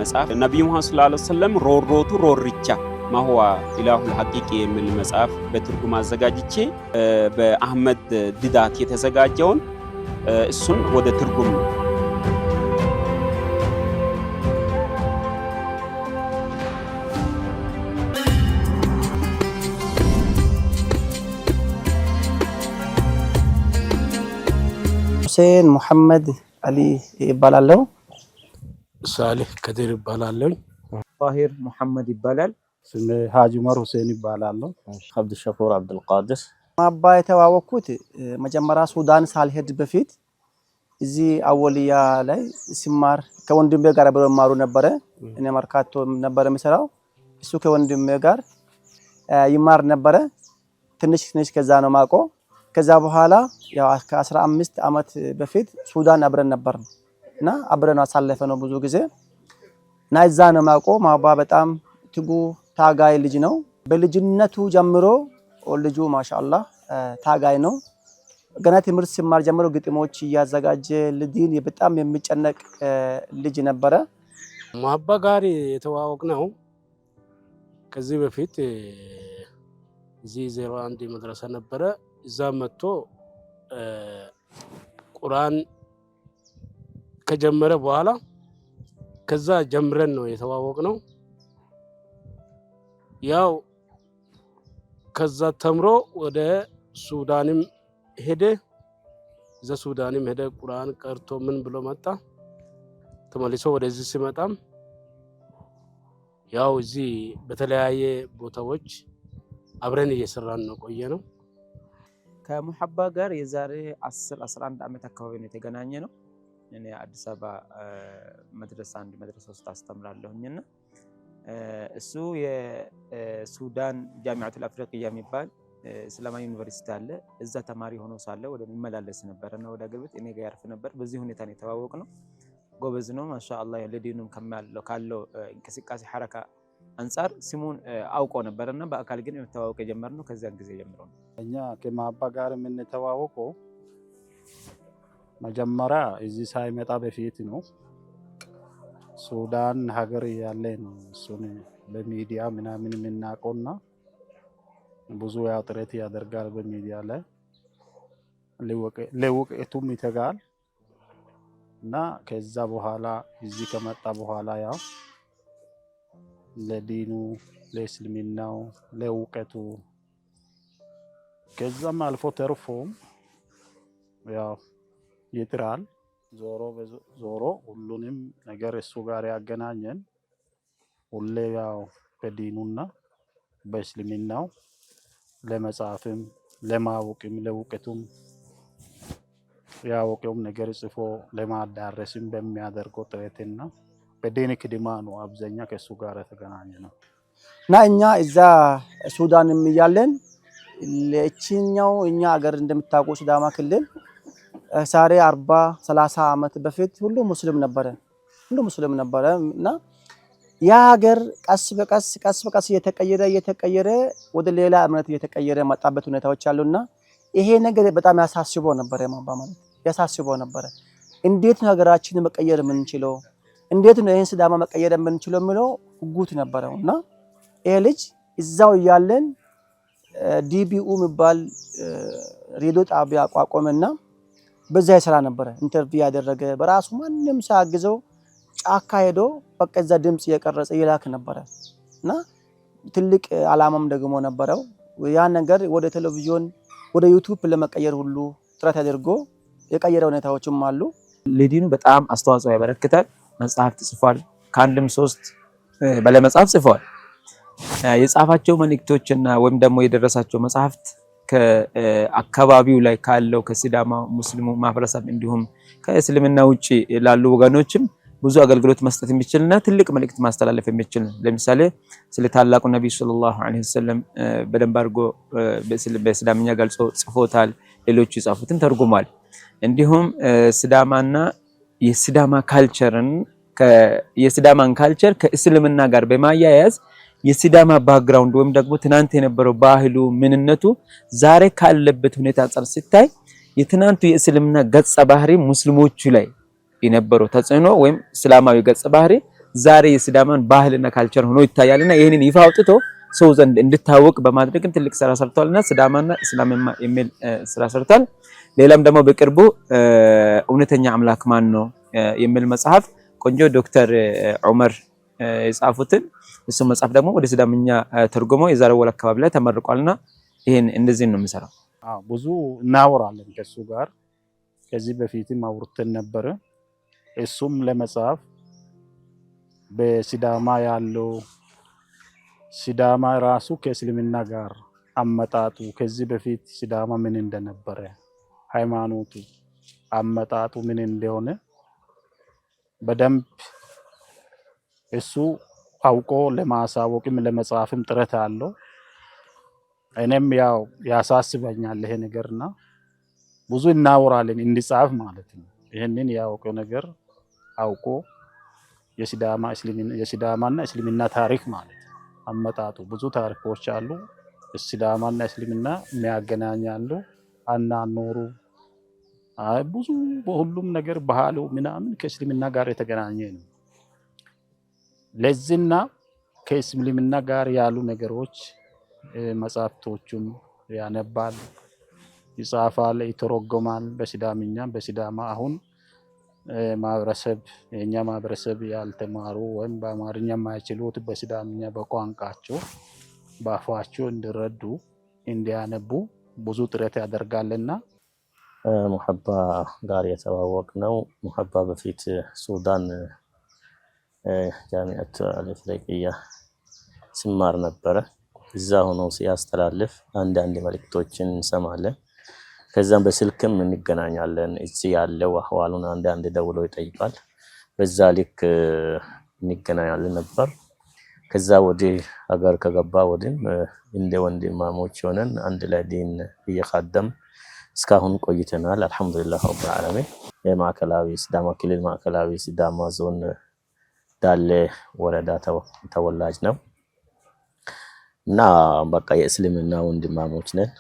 መጽሐፍ ነብዩ መሐመድ ሰለላሁ ዐለይሂ ወሰለም ሮሮቱ ሮርቻ ማህዋ ኢላሁል ሐቂቂ የሚል መጽሐፍ በትርጉም አዘጋጅቼ በአህመድ ዲዳት የተዘጋጀውን እሱን ወደ ትርጉም ሁሴን መሐመድ አሊ ይባላል። ሳሊህ ከድር ይባላል። ጣሂር መሐመድ ይባላል። ስሜ ሀጂ ዑመር ሁሴን ይባላል። አብዱ ሸኩር አብዱል ቃድር። ማባ የተዋወቅኩት መጀመሪያ ሱዳን ሳልሄድ በፊት እዚህ አወልያ ላይ ሲማር ከወንድሜ ጋር አብረው ማሩ ነበር። እኔ መርካቶ ነበር የሚሰራው፣ እሱ ከወንድሜ ጋር ይማር ነበር። ትንሽ ከዛ ነው ማቆ። ከዛ በኋላ ያው ከ15 አመት በፊት ሱዳን አብረን ነበር እና አብረን አሳለፈ ነው ብዙ ጊዜ እና እዛ ነው ማቆ። ማባ በጣም ትጉ ታጋይ ልጅ ነው። በልጅነቱ ጀምሮ ልጁ ማሻአላህ ታጋይ ነው። ገና ትምህርት ሲማር ጀምሮ ግጥሞች እያዘጋጀ ለዲን በጣም የሚጨነቅ ልጅ ነበረ። ማባ ጋር የተዋወቅነው ከዚህ በፊት እዚህ 01 መድረሳ ነበረ። እዛ መጥቶ ቁርአን ከጀመረ በኋላ ከዛ ጀምረን ነው የተዋወቅነው። ያው ከዛ ተምሮ ወደ ሱዳንም ሄደ። እዛ ሱዳንም ሄደ ቁርአን ቀርቶ ምን ብሎ መጣ። ተመልሶ ወደዚህ ሲመጣም ያው እዚህ በተለያየ ቦታዎች አብረን እየሰራን ነው ቆየ ነው። ከሙሐባ ጋር የዛሬ 11 አመት አካባቢ ነው የተገናኘ ነው። እኔ አዲስ አበባ መድረሳ 1 መድረሳ ውስጥ አስተምራለሁኝና እሱ የሱዳን ጃሚዓቱል አፍሪቂያ የሚባል እስላማዊ ዩኒቨርሲቲ አለ። እዛ ተማሪ ሆኖ ሳለ ወደ መመላለስ ነበርና ወደ አገር ቤት እኔ ጋር ያርፍ ነበር። በዚህ ሁኔታ ነው የተዋወቅነው። ጎበዝ ነው ማሻአላህ። ለዲኑም ካለው እንቅስቃሴ ሐረካ አንፃር ስሙን አውቆ ነበርና በአካል ግን የተዋወቀ ጀመርነው ከዚያን ጊዜ ጀምሮ ነው። እኛ ከማባ ጋር የምንተዋወቀው መጀመሪያ እዚህ ሳይመጣ በፊት ነው። ሱዳን ሀገር ያለ ነው እሱን በሚዲያ ምናምን የምናውቀውና ብዙ ያው ጥረት ያደርጋል በሚዲያ ላይ ለውቀቱም ይተጋል እና ከዛ በኋላ እዚህ ከመጣ በኋላ ያው ለዲኑ ለእስልምናው ለውቀቱ ከዛም አልፎ ተርፎም ያው ይጥራል። ዞሮ ሁሉንም ነገር እሱ ጋር ያገናኘን ሁሌ ያው በዲኑና በእስልምናው ለመጻፍም ለማወቅም ለውቀቱም ያወቀውም ነገር ጽፎ ለማዳረስም በሚያደርገው ጥረትና በዲን ክድማ ነው አብዛኛ ከሱ ጋር የተገናኘ ነው እና እኛ እዛ ሱዳንም እያለን ለእቺኛው እኛ አገር እንደምታውቁ ሲዳማ ክልል ሳሬ 40-30 አመት በፊት ሁሉ ሙስሊም ነበረ እና ያ ሀገር ቀስ በቀስ እየተቀየረ ወደ ሌላ እምነት እየተቀየረ መጣበት ሁኔታዎች አሉና ይሄ ነገር በጣም ያሳስበው ነበር። ማባ ማለት ያሳስበው ነበር። እንዴት ነው ሀገራችንን መቀየር የምንችለው? እንዴት ነው ይሄን ሲዳማ መቀየር የምንችለው የሚለው ጉጉት ነበረውና ይሄ ልጅ እዛው ያለን ዲቢኡ የሚባል ሬዲዮ ጣቢያ አቋቋመና በዛ ይሰራ ነበር። ኢንተርቪው ያደረገ በራሱ ማንንም ሳያግዘው ጫካ ሄዶ በቃ እዛ ድምጽ እየቀረጸ ይላክ ነበርና ትልቅ አላማም ደግሞ ነበረው። ያን ነገር ወደ ቴሌቪዥን ወደ ዩቲዩብ ለመቀየር ሁሉ ጥረት አድርጎ የቀየረ ሁኔታዎችም አሉ። ለዲኑ በጣም አስተዋጽኦ ያበረክታል። መጽሐፍ ጽፏል። ከአንድም 3 በላይ መጽሐፍ ጽፏል። የጻፋቸው መልእክቶችና ወይም ደግሞ የደረሳቸው መጽሐፍት ከአካባቢው ላይ ካለው ከሲዳማ ሙስሊሙ ማህበረሰብ እንዲሁም ከእስልምና ውጪ ላሉ ወገኖችም ብዙ አገልግሎት መስጠት የሚችልና ትልቅ መልእክት ማስተላለፍ የሚችል ለምሳሌ ስለ ታላቁ ነብዩ ሰለላሁ ዐለይሂ ወሰለም በደንብ አድርጎ በሲዳምኛ ገልጾ ጽፎታል። ሌሎች የጻፉትን ተርጉሟል። እንዲሁም ሲዳማና የሲዳማ የሲዳማን ካልቸር ከእስልምና ጋር በማያያዝ የሲዳማ ባክግራውንድ ወይም ደግሞ ትናንት የነበረው ባህሉ ምንነቱ ዛሬ ካለበት ሁኔታ አንፃር ሲታይ የትናንቱ የእስልምና ገጸ ባህሪ ሙስሊሞቹ ላይ የነበረው ተጽዕኖ ወይም እስላማዊ ገጸ ባህሪ ዛሬ የሲዳማን ባህልና ካልቸር ሆኖ ይታያልና ይሄንን ይፋ አውጥቶ ሰው ዘንድ እንድታወቅ በማድረግም ትልቅ ስራ ሰርቷልና ሲዳማና እስላምማ የሚል ስራ ሰርቷል። ሌላም ደግሞ በቅርቡ እውነተኛ አምላክ ማን ነው የሚል መጽሐፍ ቆንጆ ዶክተር ዑመር የጻፉትን እሱ መጽሐፍ ደግሞ ወደ ሲዳምኛ ተርጉሞ የዛሬ ወር አካባቢ ላይ ተመርቋልና ይሄን እንደዚህ ነው የሚሰራው። ብዙ እናወራለን ከሱ ጋር ከዚህ በፊትም አውርተን ነበር። እሱም ለመጽሐፍ በሲዳማ ያለው ሲዳማ ራሱ ከእስልምና ጋር አመጣጡ ከዚህ በፊት ሲዳማ ምን እንደነበረ ሃይማኖቱ አመጣጡ ምን እንደሆነ በደንብ እሱ አውቆ ለማሳወቅም ለመጽሐፍም ጥረት አለው። እኔም ያው ያሳስበኛል ይሄ ነገርና ብዙ እናወራለን እንዲጻፍ ማለት ነው። ይሄንን ያውቀው ነገር አውቆ የሲዳማና እስልምና ታሪክ ማለት አመጣጡ ብዙ ታሪኮች አሉ። ሲዳማና እስልምና የሚያገናኛሉ አናኖሩ ብዙ በሁሉም ነገር ባህሉ ምናምን ከእስልምና ጋር የተገናኘ ነው። ለዚህና ከእስልምና ጋር ያሉ ነገሮች መጽሐፍቶቹን ያነባል፣ ይጻፋል፣ ይተረጎማል በሲዳምኛ በሲዳማ አሁን ማህበረሰብ የኛ ማህበረሰብ ያልተማሩ ወይም በአማርኛ የማይችሉት በሲዳምኛ በቋንቋቸው በአፋቸው እንዲረዱ እንዲያነቡ ብዙ ጥረት ያደርጋልና ሙሐባ ጋር የተዋወቅነው ሙሐባ በፊት ሱዳን ጃሚዓት አልኢፍሪቅያ ሲማር ነበረ። እዛ ሆኖ ሲያስተላልፍ አንዳንድ መልእክቶችን እንሰማለን። ከዛም በስልክም እንገናኛለን። እዚህ ያለው አህዋሉን አንዳንድ ደውሎ ይጠይቃል። በዛ ልክ እንገናኛለን ነበር። ከዛ ወዲህ ሀገር ከገባ ወዲህም እንደ ወንድማሞች ሆነን አንድ ላይ ዲን እየካደም እስካሁን ቆይተናል። አልሐምዱሊላህ ረብል ዓለሚን። የማዕከላዊ ሲዳማ ክልል ማዕከላዊ ሲዳማ ዞን ዳሌ ወረዳ ተወላጅ ነው እና በቃ የእስልምና ወንድማሞች ነን።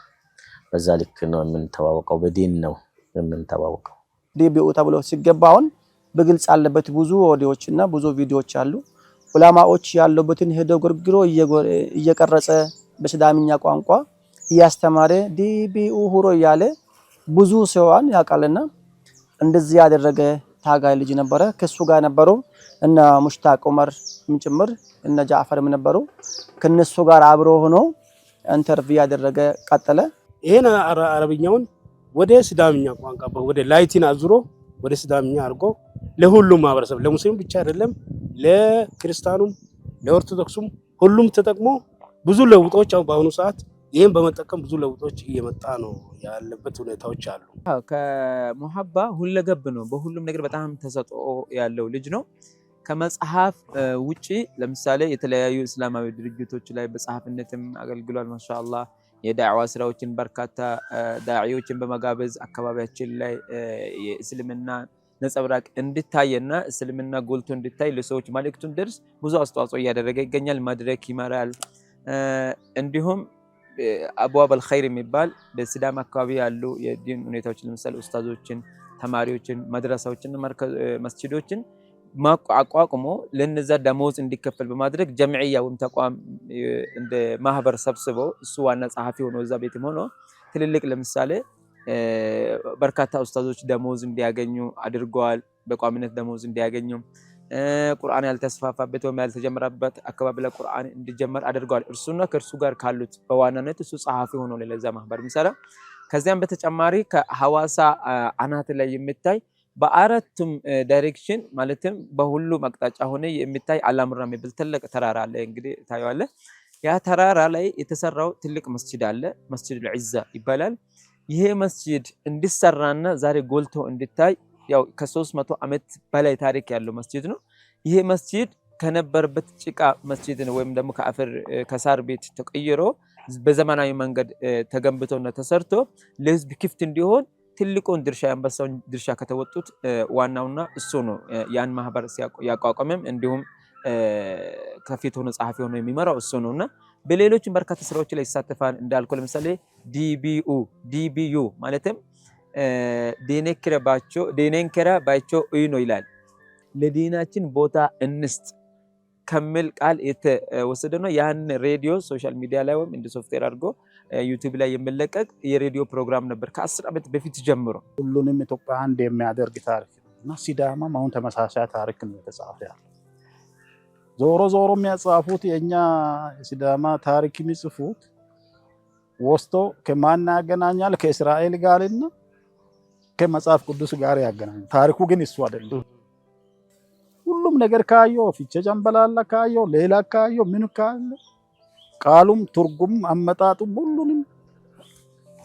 በዛ ልክ ነው የምንተዋወቀው፣ በዲን ነው የምንተዋወቀው። ዲቢኡ ተብሎ ሲገባውን በግልጽ አለበት ብዙ ኦዲዮችና ብዙ ቪዲዮዎች አሉ። ዑላማዎች ያሉበትን ሄዶ ግርግሮ እየቀረጸ በሲዳምኛ ቋንቋ እያስተማረ ዲቢኡ ሁሮ ያለ ብዙ ሰዋን ያቃልና እንደዚህ ያደረገ ታጋይ ልጅ ነበረ። ከሱ ጋር ነበሩ እና ሙሽታቅ ዑመር ጭምር እና ጃዕፈርም ነበሩ። ከነሱ ጋር አብሮ ሆኖ ኢንተርቪው ያደረገ ቀጠለ። ይሄን አረብኛውን ወደ ሲዳምኛ ቋንቋ ወደ ላቲን አዙሮ ወደ ሲዳምኛ አድርጎ ለሁሉም ማህበረሰብ ለሙስሊም ብቻ አይደለም ለክርስቲያኑም ለኦርቶዶክሱም ሁሉም ተጠቅሞ ብዙ ለውጦች በአሁኑ ሰዓት ይሄን በመጠቀም ብዙ ለውጦች እየመጣ ነው ያለበት ሁኔታዎች አሉ። ከሙሐባ ሁለገብ ነው፣ በሁሉም ነገር በጣም ተሰጥኦ ያለው ልጅ ነው። ከመጽሐፍ ውጪ ለምሳሌ የተለያዩ እስላማዊ ድርጅቶች ላይ በጸሐፊነትም አገልግሏል። ማሻአላህ የዳዕዋ ስራዎችን በርካታ ዳዒዎችን በመጋበዝ አካባቢያችን ላይ የእስልምና ነጸብራቅ እንድታይና እስልምና ጎልቶ እንድታይ ለሰዎች መልእክቱን ደርስ ብዙ አስተዋጽኦ እያደረገ ይገኛል። መድረክ ይመራል። እንዲሁም አብዋብ አልኸይር የሚባል በሲዳማ አካባቢ ያሉ የዲን ሁኔታዎችን ለምሳሌ ኡስታዞችን፣ ተማሪዎችን፣ መድረሳዎችን፣ መስጂዶችን አቋቁሞ ለነዛ ደሞዝ እንዲከፈል በማድረግ ጀምዕያ ወይም ተቋም እንደ ማህበር ሰብስበው እሱ ዋና ጸሐፊ ሆኖ እዛ ቤትም ሆኖ ትልልቅ ለምሳሌ በርካታ ኡስታዞች ደሞዝ እንዲያገኙ አድርገዋል። በቋሚነት ደሞዝ እንዲያገኙ ቁርአን ያልተስፋፋበት ወይም ያልተጀመረበት አካባቢ ላይ ቁርአን እንዲጀመር አድርገዋል። እርሱና ከእርሱ ጋር ካሉት በዋናነት እሱ ጸሐፊ ሆኖ ለዛ ማህበር የሚሰራ። ከዚያም በተጨማሪ ከሐዋሳ አናት ላይ የሚታይ በአራቱም ዳይሬክሽን ማለትም በሁሉም አቅጣጫ ሆነ የሚታይ አላምራ የሚባል ትልቅ ተራራ አለ። እንግዲህ ታዩዋለህ። ያ ተራራ ላይ የተሰራው ትልቅ መስጂድ አለ። መስጂድ አልዒዛ ይባላል። ይሄ መስጂድ እንዲሰራና ዛሬ ጎልቶ እንዲታይ ያው ከ300 ዓመት በላይ ታሪክ ያለው መስጂድ ነው። ይሄ መስጂድ ከነበረበት ጭቃ መስጂድ ነው ወይም ደግሞ ከአፈር ከሳር ቤት ተቀይሮ በዘመናዊ መንገድ ተገንብቶና ተሰርቶ ለህዝብ ክፍት እንዲሆን ትልቁን ድርሻ ያንበሳውን ድርሻ ከተወጡት ዋናውና እሱ ነው። ያን ማህበር ያቋቋመም እንዲሁም ከፊት ሆኖ ጸሐፊ ሆኖ የሚመራው እሱ ነውና በሌሎችም በርካታ ስራዎች ላይ ይሳተፋል። እንዳልኩ ለምሳሌ ዲቢዩ ማለትም ዲኔንከራ ባቾ ኢኖ ይላል። ለዲናችን ቦታ እንስጥ ከሚል ቃል የተወሰደ ነው። ያን ሬዲዮ ሶሻል ሚዲያ ላይ ወይም እንደ ሶፍትዌር አድርጎ ዩቲዩብ ላይ የሚለቀቅ የሬዲዮ ፕሮግራም ነበር ከ10 ዓመት በፊት ጀምሮ። ሁሉንም ኢትዮጵያ አንድ የሚያደርግ ታሪክ እና ሲዳማም አሁን ተመሳሳይ ታሪክ ነው የተጻፈ ያለው። ዞሮ ዞሮ የሚያጻፉት የኛ ሲዳማ ታሪክ የሚጽፉት ወስቶ ከማን ያገናኛል? ከእስራኤል ጋርና ከመጽሐፍ ቅዱስ ጋር ያገናኛል። ታሪኩ ግን እሱ አይደለም። ሁሉም ነገር ካየው ፊቼ ጨምበላላ ካየው ሌላ ካየው ምን ካለ ቃሉም ትርጉም አመጣጡም ሁሉንም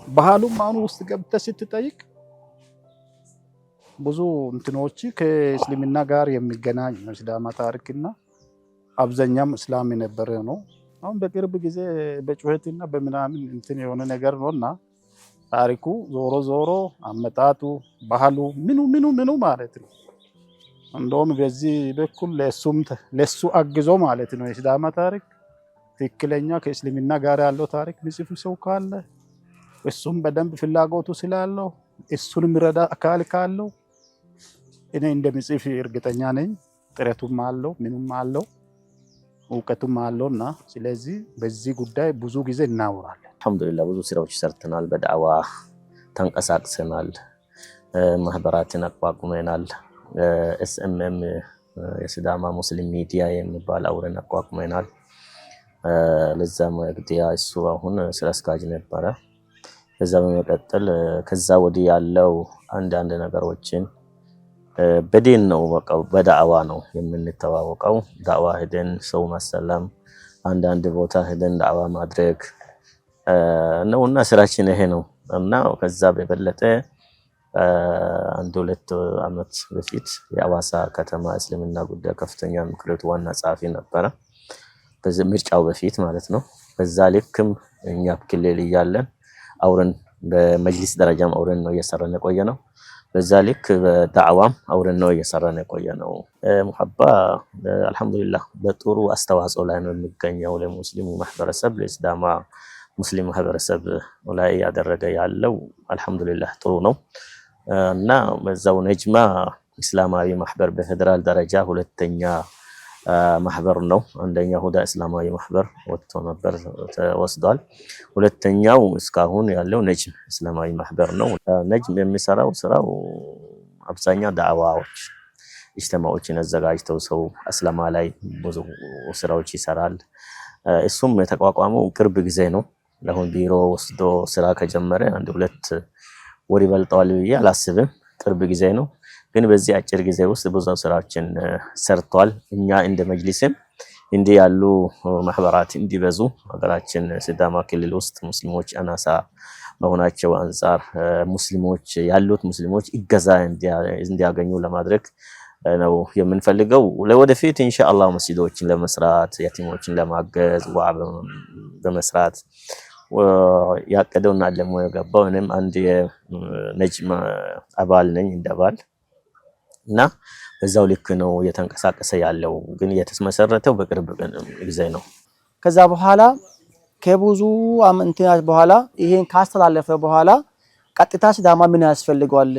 ባህሉም አሁን ውስጥ ገብተህ ስትጠይቅ ብዙ እንትኖች ከእስልምና ጋር የሚገናኝ ነው ሲዳማ ታሪክና አብዛኛም እስላም የነበረ ነው። አሁን በቅርብ ጊዜ በጩኸትና በምናምን እንትን የሆነ ነገር ነውና ታሪኩ ዞሮ ዞሮ አመጣጡ ባህሉ ምኑ ማለት ነው። እንደውም በዚህ በኩል ለሱ አግዞ ማለት ነው የሲዳማ ታሪክ ትክክለኛ ከእስልምና ጋር ያለው ታሪክ የሚጽፍ ሰው ካለ እሱም በደንብ ፍላጎቱ ስላለው እሱን የሚረዳ አካል ካለው እኔ እንደሚጽፍ እርግጠኛ ነኝ። ጥረቱም አለው ምንም አለው እውቀቱም አለውና ስለዚህ በዚህ ጉዳይ ብዙ ጊዜ እናወራለን። አልሐምዱሊላህ ብዙ ስራዎች ሰርተናል። በዳዕዋ ተንቀሳቅሰናል። ማህበራትን አቋቁመናል። ኤስኤምኤም የሲዳማ ሙስሊም ሚዲያ የሚባል አውረን አቋቁመናል። ለዛ መግዲያ እሱ አሁን ስራ አስኪያጅ ነበረ። ከዛ በመቀጠል ከዛ ወዲህ ያለው አንዳንድ ነገሮችን በዲን ነው በቃ በዳዕዋ ነው የምንተዋወቀው። ዳዕዋ ሄደን ሰው ማሰለም አንዳንድ ቦታ ሄደን ዳዕዋ ማድረግ ነውና ስራችን ይሄ ነው። እና ከዛ በበለጠ 1-2 ዓመት በፊት የአዋሳ ከተማ እስልምና ጉዳይ ከፍተኛ ምክር ቤት ዋና ጸሐፊ ነበረ። በዚህ ምርጫው በፊት ማለት ነው። በዛ ልክም እኛ ክልል እያለን አውረን በመጅሊስ ደረጃም አውረን ነው እየሰራን የቆየ ነው። በዛ ልክ በዳዕዋም አውረን ነው እየሰራን የቆየ ነው። ሙሐባ አልሐምዱሊላህ በጥሩ አስተዋጽኦ ላይ ነው የሚገኘው። ለሙስሊሙ ማህበረሰብ ለሲዳማ ሙስሊም ማህበረሰብ ላይ ያደረገ ያለው አልሐምዱሊላህ ጥሩ ነው። እና በዛው ነጅማ እስላማዊ ማህበር በፌደራል ደረጃ ሁለተኛ ማህበር ነው። አንደኛ ሁዳ እስላማዊ ማህበር ወጥቶ ነበር ተወስዷል። ሁለተኛው እስካሁን ያለው ነጅም እስላማዊ ማህበር ነው። ነጅም የሚሰራው ስራው አብዛኛው ዳዕዋዎች ኢጅቲማዎችን አዘጋጅተው ሰው እስላማ ላይ ብዙ ስራዎች ይሰራል። እሱም የተቋቋመው ቅርብ ጊዜ ነው። ለሁን ቢሮ ወስዶ ስራ ከጀመረ 1-2 ወር ይበልጠዋል ብዬ አላስብም። ቅርብ ጊዜ ነው። ግን በዚህ አጭር ጊዜ ውስጥ ብዙ ስራዎችን ሰርቷል። እኛ እንደ መጅሊስም እንዲህ ያሉ ማህበራት እንዲበዙ ሀገራችን ሲዳማ ክልል ውስጥ ሙስሊሞች አናሳ መሆናቸው አንፃር ሙስሊሞች ያሉት ሙስሊሞች እገዛ እንዲያገኙ ለማድረግ ነው የምንፈልገው። ለወደፊት ኢንሻአላህ መስጊዶችን ለመስራት የቲሞችን ለማገዝ በመስራት ያቀደውና ደግሞ የገባው እኔም አንድ የነጅም አባል ነኝ እንደባል እና በዛው ልክ ነው እየተንቀሳቀሰ ያለው። ግን የተመሰረተው በቅርብ ጊዜ ነው። ከዛ በኋላ ከብዙ አመታት በኋላ ይሄን ካስተላለፈ በኋላ ቀጥታ ሲዳማ ምን ያስፈልገዋል?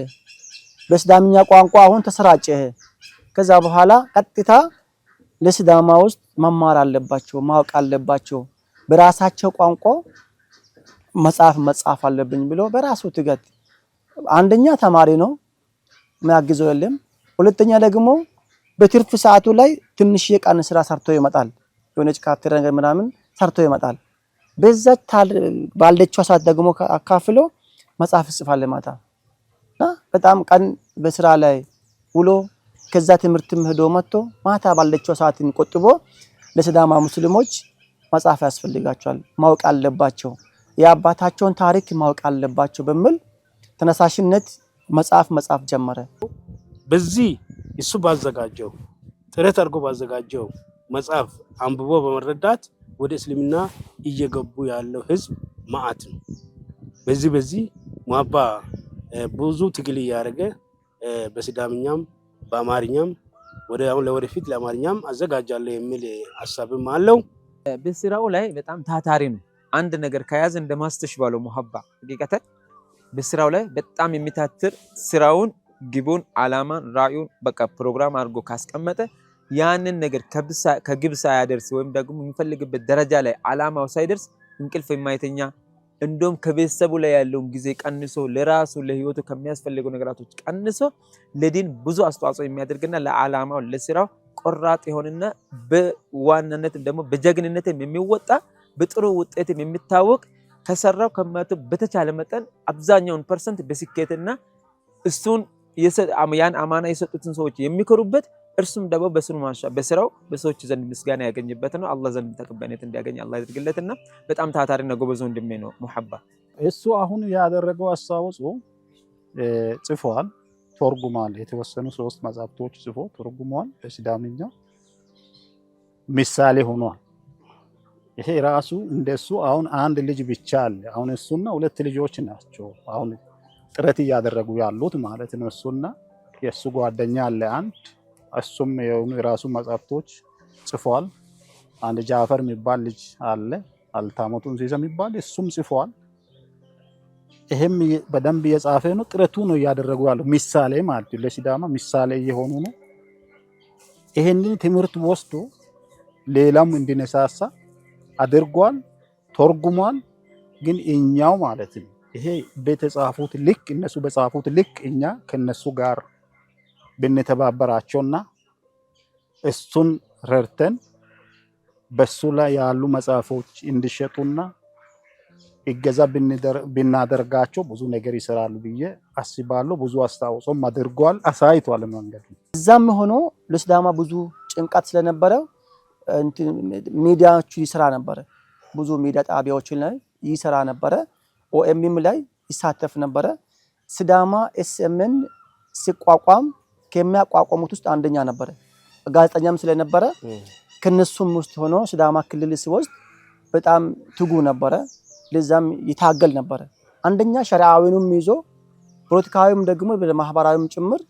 በሲዳምኛ ቋንቋ አሁን ተሰራጨ። ከዛ በኋላ ቀጥታ ለሲዳማ ውስጥ መማር አለባቸው፣ ማወቅ አለባቸው፣ በራሳቸው ቋንቋ መጻፍ አለብኝ ብሎ በራሱ ትገት አንደኛ ተማሪ ነው የሚያግዘው የለም። ሁለተኛ ደግሞ በትርፍ ሰዓቱ ላይ ትንሽ የቀን ስራ ሰርቶ ይመጣል። የሆነች ካፍቴሪያ ነገር ምናምን ሰርቶ ይመጣል። በዛች ባለችው ሰዓት ደግሞ አካፍሎ መጽሐፍ ይጽፋል ማታ እና በጣም ቀን በስራ ላይ ውሎ ከዛ ትምህርትም ሄዶ መጥቶ ማታ ባለችው ሰዓትን ቆጥቦ ለሲዳማ ሙስሊሞች መጽሐፍ ያስፈልጋቸዋል፣ ማወቅ አለባቸው፣ የአባታቸውን ታሪክ ማወቅ አለባቸው በሚል ተነሳሽነት መጽሐፍ ጀመረ። በዚህ እሱ ባዘጋጀው ጥረት አድርጎ ባዘጋጀው መጽሐፍ አንብቦ በመረዳት ወደ እስልምና እየገቡ ያለው ህዝብ ማአት ነው። በዚህ ሙሐባ ብዙ ትግል እያደረገ በሲዳምኛም በአማርኛም ለወደፊት ለአማርኛም አዘጋጃለሁ የሚል ሐሳብም አለው። በስራው ላይ በጣም ታታሪ ነው። አንድ ነገር ከያዘ እንደማስተሽ ባለው ሙሐባ ሐቂቀተ በስራው ላይ በጣም የሚታትር ስራውን ግቡን አላማን ራዩን በቃ ፕሮግራም አድርጎ ካስቀመጠ ያንን ነገር ከግብ ሳያደርስ ወይም ደግሞ የሚፈልግበት ደረጃ ላይ አላማው ሳይደርስ እንቅልፍ የማይተኛ እንደውም ከቤተሰቡ ላይ ያለውን ጊዜ ቀንሶ ለራሱ ለህይወቱ ከሚያስፈልገው ነገራቶች ቀንሶ ለዲን ብዙ አስተዋጽኦ የሚያደርግና ለዓላማው ለስራው ቆራጥ የሆነና በዋናነት ደግሞ በጀግንነት የሚወጣ በጥሩ ውጤት የሚታወቅ ከሰራው ከመቶ በተቻለ መጠን አብዛኛውን ፐርሰንት በስኬትና እሱን ያን አማና የሰጡትን ሰዎች የሚከሩበት እርሱም ደግሞ በስራው በሰዎች ዘንድ ምስጋና ያገኝበት ነው። አላህ ዘንድ ተቀባይነት እንዲያገኝ አላህ ያድርግለትና በጣም ታታሪና ጎበዝ ወንድሜ ነው ሙሐባ። እሱ አሁን ያደረገው አስተዋጽኦ ጽፏል፣ ተርጉሟል። የተወሰኑ 3 መጽሐፍቶች ጽፎ ተርጉሟል። በሲዳምኛ ምሳሌ ሆኗል። ይሄ ራሱ እንደሱ አሁን አንድ ልጅ ብቻ አለ። አሁን እሱና 2 ልጆች ናቸው አሁን ጥረት እያደረጉ ያሉት ማለት ነው። እሱና የሱ ጓደኛ አለ አንድ፣ እሱም የራሱ መጽሐፍቶች ጽፏል። አንድ ጃፈር የሚባል ልጅ አለ፣ አልታሞቱን ሲዘ የሚባል እሱም ጽፏል። ይሄም በደንብ እየጻፈ ነው። ጥረቱ ነው እያደረጉ ያለው ምሳሌ ማለት ነው። ለሲዳማ ምሳሌ እየሆኑ ነው። ይሄንን ትምህርት ወስዶ ሌላም እንዲነሳሳ አድርጓል፣ ተርጉሟል። ግን እኛው ማለት ነው ይሄ በተጻፉት ልክ እነሱ በጻፉት ልክ እኛ ከነሱ ጋር ብንተባበራቸውና እሱን ረድተን በሱ ላይ ያሉ መጽሐፎች እንዲሸጡና እገዛ ብናደርጋቸው ብዙ ነገር ይሰራሉ ብዬ አስባለሁ። ብዙ አስተዋጽኦም አድርጓል፣ አሳይቷል መንገድ። እዛም ሆኖ ለሲዳማ ብዙ ጭንቀት ስለነበረ ሚዲያዎቹ ይሰራ ነበረ። ብዙ ሚዲያ ጣቢያዎች ላይ ይሰራ ነበረ። ኦኤምኤም ላይ ይሳተፍ ነበረ። ሲዳማ ኤስኤምን ሲቋቋም ከሚያቋቋሙት ውስጥ አንደኛ ነበረ። ጋዜጠኛም ስለነበረ ከነሱም ውስጥ ሆኖ ሲዳማ ክልል ሲወስድ በጣም ትጉ ነበረ። ለዛም ይታገል ነበረ። አንደኛ ሸሪዓዊንም ይዞ ፖለቲካዊም ደግሞ በማህበራዊም ጭምር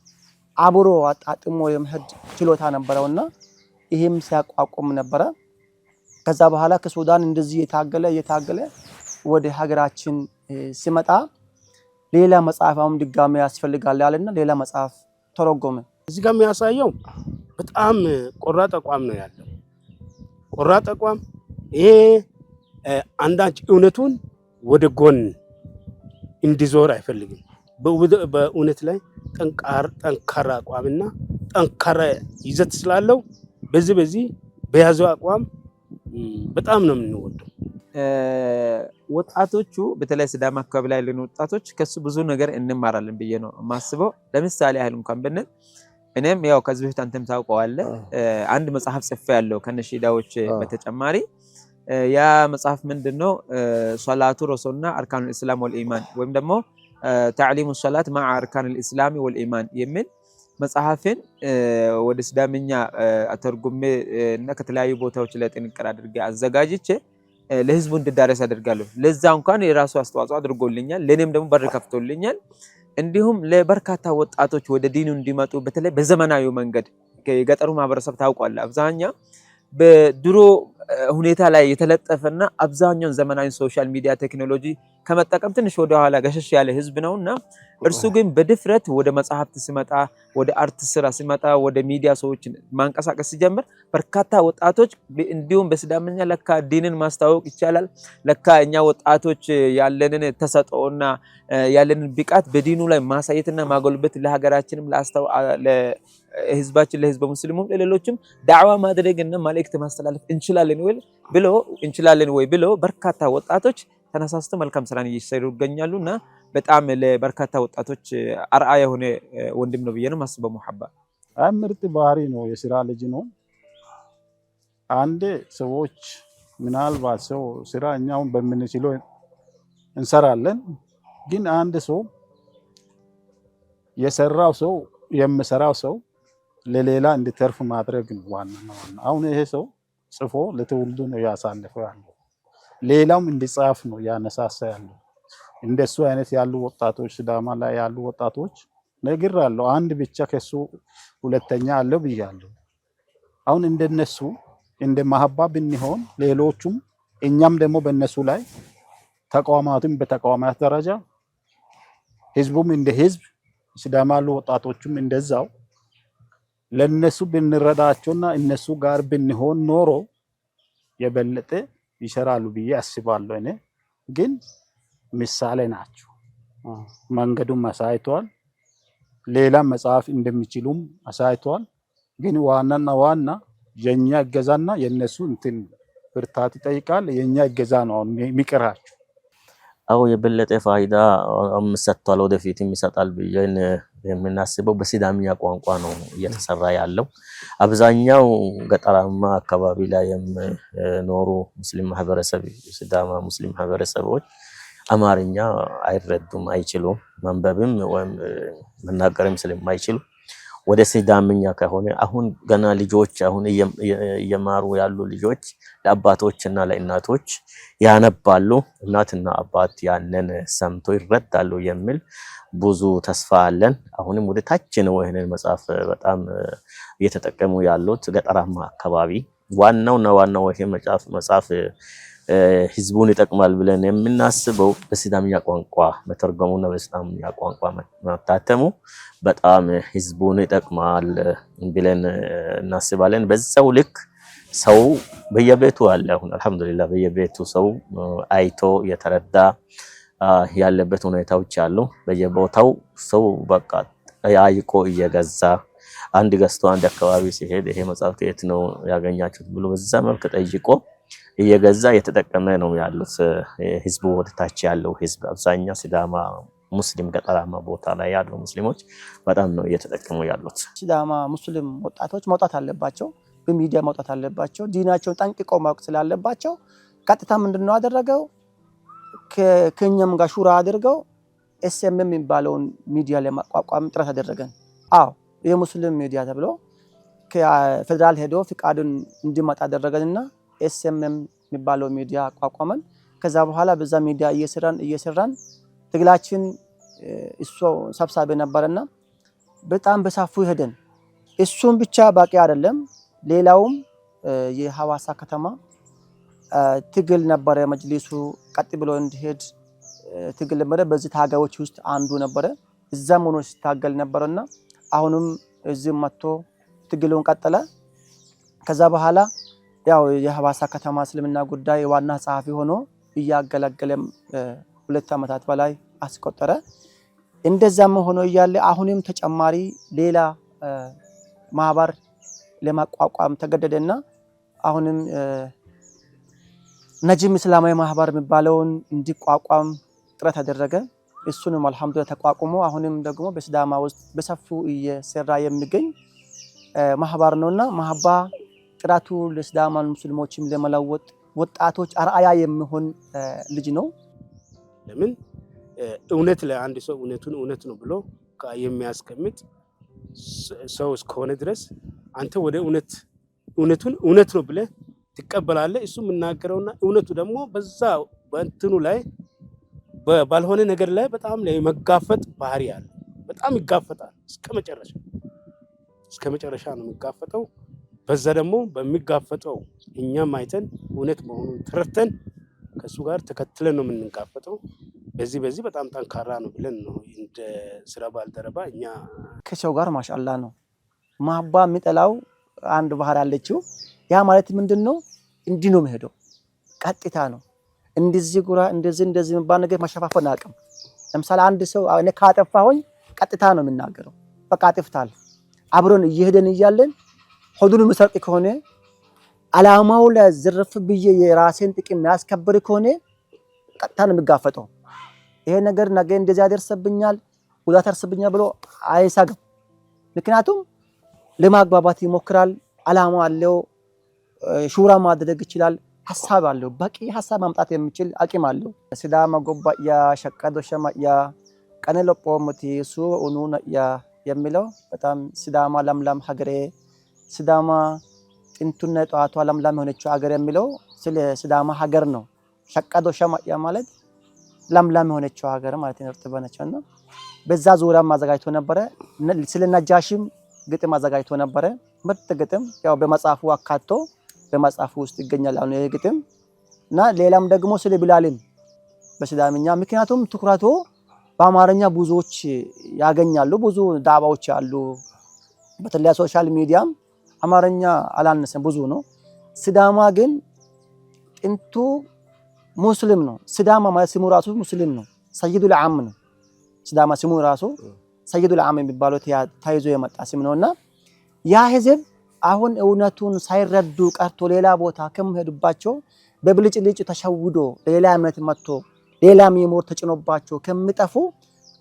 አብሮ አጣጥሞ የመሄድ ችሎታ ነበረውና ይሄም ሲያቋቁም ነበረ። ከዛ በኋላ ከሱዳን እንደዚህ የታገለ ወደ ሀገራችን ሲመጣ ሌላ መጽሐፍም ድጋሚ ያስፈልጋል ያለና ሌላ መጽሐፍ ተረጎመ። እዚህ ጋር የሚያሳየው በጣም ቆራጥ አቋም ነው ያለው። ቆራጥ አቋም ይሄ አንዳች እውነቱን ወደ ጎን እንዲዞር አይፈልግም። በእውነት ላይ ጠንካራ አቋምና ጠንካራ ይዘት ስላለው በዚህ በያዘው አቋም በጣም ነው የምንወደው። ወጣቶቹ በተለይ ሲዳማ አካባቢ ላይ ያሉ ወጣቶች ከሱ ብዙ ነገር እንማራለን ብዬ ነው የማስበው። ለምሳሌ ያህል እንኳን ብንል እኔም ያው ከዚህ በፊት አንተም ታውቀዋለህ አንድ መጽሐፍ ጽፌያለሁ ከነሺዳዎች በተጨማሪ ያ መጽሐፍ ምንድነው ሶላቱ ረሱልና አርካኑል ኢስላም ወልኢማን ወይም ደግሞ ተዕሊሙ ሶላት ማዓ አርካኑል ኢስላም ወልኢማን የሚል መጽሐፍን ወደ ሲዳምኛ አተርጉሜ እና ከተለያዩ ቦታዎች ላይ ጥንቅር አድርጌ አዘጋጅቼ ለህዝቡ እንዲዳረስ አደርጋለሁ። ለዛ እንኳን የራሱ አስተዋጽኦ አድርጎልኛል፣ ለኔም ደግሞ በር ከፍቶልኛል። እንዲሁም ለበርካታ ወጣቶች ወደ ዲኑ እንዲመጡ በተለይ በዘመናዊው መንገድ የገጠሩ ማህበረሰብ ታውቋል አብዛኛው በድሮ ሁኔታ ላይ የተለጠፈና አብዛኛውን ዘመናዊ ሶሻል ሚዲያ ቴክኖሎጂ ከመጠቀም ትንሽ ወደ ኋላ ገሸሽ ያለ ህዝብ ነውና እርሱ ግን በድፍረት ወደ መጽሐፍት ሲመጣ ወደ አርት ስራ ሲመጣ ወደ ሚዲያ ሰዎችን ማንቀሳቀስ ሲጀምር በርካታ ወጣቶች እንዲሁም በሲዳምኛ ለካ ዲንን ማስተዋወቅ ይቻላል፣ ለካ እኛ ወጣቶች ያለንን ተሰጥኦና ያለንን ብቃት በዲኑ ላይ ማሳየትና ማጎልበት ለሀገራችንም ለህዝባችን ለህዝበ ሙስሊሙም ለሌሎችም ዳዕዋ ማድረግና መልእክት ማስተላለፍ እንችላለን ወይ ብሎ በርካታ ወጣቶች ተነሳስተው መልካም ስራን እየሰሩ ይገኛሉና በጣም ለበርካታ ወጣቶች አርአያ የሆነ ወንድም ነው ብዬ ነው ማስበው። ሙሐባ ምርጥ ባህሪ ነው፣ የስራ ልጅ ነው። አንድ ሰዎች ምናልባት ሰው ስራ እኛውን በምንችለው እንሰራለን፣ ግን አንድ ሰው የሰራው ሰው የሚሰራው ሰው ለሌላ እንዲተርፍ ማድረግ ነው ዋናው። አሁን ይሄ ሰው ጽፎ ለትውልዱ ነው ያሳልፈው ያለው፣ ሌላም እንዲጻፍ ነው ያነሳሳ ያለው። እንደሱ አይነት ያሉ ወጣቶች ሲዳማ ላይ ያሉ ወጣቶች ነግራለሁ። አንድ ብቻ ከሱ ሁለተኛ አለው ብያለሁ። አሁን እንደነሱ እንደ ማህባ ብንሆን ሌሎቹም እኛም ደግሞ በእነሱ ላይ ተቋማቱም በተቋማት ደረጃ ህዝቡም እንደ ህዝብ ሲዳማ ያሉ ወጣቶችም እንደዛው ለነሱ ብንረዳቸውና እነሱ ጋር ብንሆን ኖሮ የበለጠ ይሰራሉ ብዬ አስባለሁ። እኔ ግን ምሳሌ ናቸው። መንገዱን አሳይቷል። ሌላ መጽሐፍ እንደሚችሉም አሳይቷል። ግን ዋናና ዋና የኛ እገዛና የነሱ እንትን ብርታት ይጠይቃል። የኛ እገዛ ነው የሚቀራቸው። አው የበለጠ ፋይዳ ሰጥቷል፣ ወደፊትም ይሰጣል ብዬን የምናስበው በሲዳምኛ ቋንቋ ነው እየተሰራ ያለው። አብዛኛው ገጠራማ አካባቢ ላይ የሚኖሩ ሙስሊም ማህበረሰብ ሲዳማ ሙስሊም ማህበረሰቦች አማርኛ አይረዱም፣ አይችሉም። መንበብም ወይም መናገርም ስለማይችሉ ወደ ሲዳምኛ ከሆነ አሁን ገና ልጆች አሁን እየማሩ ያሉ ልጆች ለአባቶችና ለእናቶች ያነባሉ። እናትና አባት ያንን ሰምቶ ይረዳሉ የሚል ብዙ ተስፋ አለን። አሁንም ወደ ታች ነው ይሄንን መጽሐፍ በጣም እየተጠቀሙ ያሉት ገጠራማ አካባቢ። ዋናው ይሄ መጽሐፍ ህዝቡን ይጠቅማል ብለን የምናስበው በሲዳምኛ ቋንቋ መተርጎሙና በሲዳምኛ ቋንቋ መታተሙ በጣም ህዝቡን ይጠቅማል ብለን እናስባለን። በዛው ልክ ሰው በየቤቱ አለ። አሁን አልহামዱሊላህ በየቤቱ ሰው አይቶ የተረዳ ያለበት ሁኔታዎች አሉ። በየቦታው ሰው በቃ ያይቆ እየገዛ አንድ ገዝቶ አንድ አካባቢ ሲሄድ ይሄ መጽሐፍ የት ነው ያገኛችሁት ብሎ በዛ መልክ ጠይቆ እየገዛ እየተጠቀመ ነው ያሉት። ህዝቡ ወደታች ያለው ህዝብ አብዛኛው ሲዳማ ሙስሊም ገጠራማ ቦታ ላይ ያሉ ሙስሊሞች በጣም ነው እየተጠቀሙ ያሉት። ሲዳማ ሙስሊም ወጣቶች መውጣት አለባቸው፣ በሚዲያ መውጣት አለባቸው። ዲናቸውን ጠንቅቀው ማወቅ ስላለባቸው ቀጥታ ምንድነው ያደረገው ከኛም ጋር ሹራ አድርገው ኤስኤምኤም የሚባለውን ሚዲያ ለማቋቋም ጥረት አደረገን። አዎ የሙስሊም ሚዲያ ተብሎ ከፌደራል ሄዶ ፍቃዱን እንዲመጣ አደረገንና ኤስኤምኤም የሚባለው ሚዲያ አቋቋመን። ከዛ በኋላ በዛ ሚዲያ እየሰራን ትግላችን እሱ ሰብሳቢ ነበርና በጣም በሳፉ ሄደን እሱን ብቻ ባቂ አይደለም፣ ሌላውም የሐዋሳ ከተማ ትግል ነበረ። መጅሊሱ ቀጥ ብሎ እንዲሄድ ትግል ነበረ። በዚህ ታጋዮች ውስጥ አንዱ ነበረ። እዛም ሆኖ ሲታገል ነበርና አሁንም እዚህም መጥቶ ትግሉን ቀጠለ። ከዛ በኋላ ያው የሐዋሳ ከተማ እስልምና ጉዳይ ዋና ጸሐፊ ሆኖ እያገለገለም 2 ዓመታት በላይ አስቆጠረ። እንደዛም ሆኖ እያለ አሁንም ተጨማሪ ሌላ ማህበር ለማቋቋም ተገደደና አሁንም ነጅም እስላማዊ ማህበር የሚባለውን እንዲቋቋም ጥረት አደረገ። እሱንም አልহামዱሊላህ ተቋቁሞ አሁንም ደግሞ በሲዳማ ውስጥ በሰፊው እየሰራ የሚገኝ ማህበር ነውና ማህባ ጥራቱ ለሲዳማ ሙስሊሞችም ለመለወጥ ወጣቶች አርአያ የሚሆን ልጅ ነው። ለምን እውነት ለአንድ ሰው እውነት ነው ብሎ የሚያስቀምጥ ሰው እስከሆነ ድረስ አንተ ወደ እውነቱን እውነት ነው ብለህ ትቀበላለህ። እሱ የምናገረውና እውነቱ ደግሞ በዛ በእንትኑ ላይ ባልሆነ ነገር ላይ በጣም ለመጋፈጥ ባህሪ አለ። በጣም ይጋፈጣል እስከ መጨረሻ ነው የሚጋፈጠው። በዛ ደግሞ በሚጋፈጠው እኛም አይተን እውነት መሆኑን ተረድተን ከሱ ጋር ተከትለን ነው የምንጋፈጠው። በዚህ በጣም ጠንካራ ነው ብለን ነው እንደ ስራ ባልደረባ እኛ ከሰው ጋር ማሻአላ ነው። ማህባ የሚጠላው አንድ ባህር አለችው። ያ ማለት ምንድነው? እንዲህ ነው የሚሄደው፣ ቀጥታ ነው። እንደዚህ ጉራ እንደዚህ መባል ነገር ማሸፋፈን አቅም። ለምሳሌ አንድ ሰው እኔ ካጠፋሁኝ ቀጥታ ነው የምናገረው። በቃ አጥፍታል። አብሮን እየሄደን እያለን ሆዱን መስርቅ ከሆነ አላማው ለዝርፍ ብዬ የራሴን ጥቅም ያስከብር ከሆነ ቀጥታ ነው የሚጋፈጠው። ይሄ ነገር ነገ እንደዚህ ያደርስብኛል ጉዳት ያደርስብኛል ብሎ አይሳግም። ምክንያቱም ለማግባባት ይሞክራል። አላማ አለው። ሹራ ማድረግ ይችላል። ሐሳብ አለው። በቂ ሐሳብ ማምጣት የሚችል አቅም አለው። ሲዳማ ጎባ ያ ሸቀዶ ሸማ ያ ቀነለቆ ሙቲሱ ኡኑና ያ የሚለው በጣም ሲዳማ ለምለም ሀገሬ ሲዳማ ጥንቱና ጧቷ ለምለም የሆነችው ሀገር የሚለው ስለ ሲዳማ ሀገር ነው። ሸቀዶ ሸማ ያ ማለት ለምለም የሆነችው ሀገር ማለት ነው። ተበነቸና በዛ ዙሪያ ማዘጋጅቶ ነበረ። ስለ ነጃሺም ግጥም አዘጋጅቶ ነበረ። ምርጥ ግጥም ያው በመጽሐፉ አካቶ በመጽሐፉ ውስጥ ይገኛል። አሁን ይሄ ግጥም እና ሌላም ደግሞ ስለ ቢላልም በሲዳምኛ ምክንያቱም ትኩረቱ በአማርኛ ብዙዎች ያገኛሉ። ብዙ ዳባዎች አሉ። በተለይ ሶሻል ሚዲያም አማርኛ አላነሰም ብዙ ነው። ሲዳማ ግን ጥንቱ ሙስሊም ነው። ሲዳማ ማለት ስሙ ራሱ ሙስሊም ነው። ሰይዱል ዓም ነው። ሲዳማ ስሙ ራሱ ሰይዱል ዓም የሚባለው ተይዞ የመጣ ስም ነውና ያ ህዝብ አሁን እውነቱን ሳይረዱ ቀርቶ ሌላ ቦታ ከመሄዱባቸው በብልጭልጭ ተሸውዶ ሌላ እምነት መጥቶ ሌላም የሞር ተጭኖባቸው ከሚጠፉ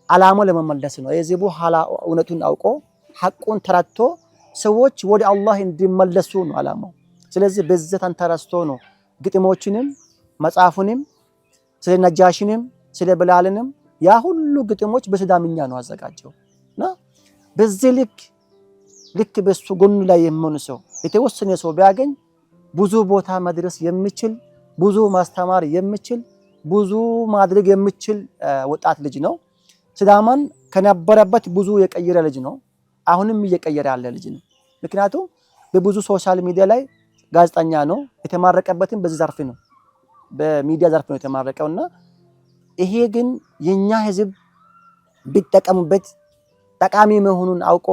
አላማው ለመመለስ ነው። የህዝቡ ሐላ እውነቱን አውቆ ሐቁን ተረድቶ ሰዎች ወደ አላህ እንዲመለሱ ነው አላማው። ስለዚህ በዚህ ተንተርሶ ነው ግጥሞችንም መጽሐፉንም ስለ ነጃሽንም ስለ ብላልንም ያ ሁሉ ግጥሞች በሲዳምኛ ነው አዘጋጀውና በዚህ ልክ በሱ ጎን ላይ የሚሆን ሰው የተወሰነ ሰው ቢያገኝ ብዙ ቦታ መድረስ የሚችል ብዙ ማስተማር የሚችል ብዙ ማድረግ የሚችል ወጣት ልጅ ነው። ሲዳማን ከነበረበት ብዙ የቀየረ ልጅ ነው። አሁንም እየቀየረ ያለ ልጅ ነው። ምክንያቱም በብዙ ሶሻል ሚዲያ ላይ ጋዜጠኛ ነው። የተማረቀበትም በዚህ ዘርፍ ነው፣ በሚዲያ ዘርፍ ነው የተማረቀውና ይሄ ግን የኛ ህዝብ ቢጠቀምበት ጠቃሚ መሆኑን አውቆ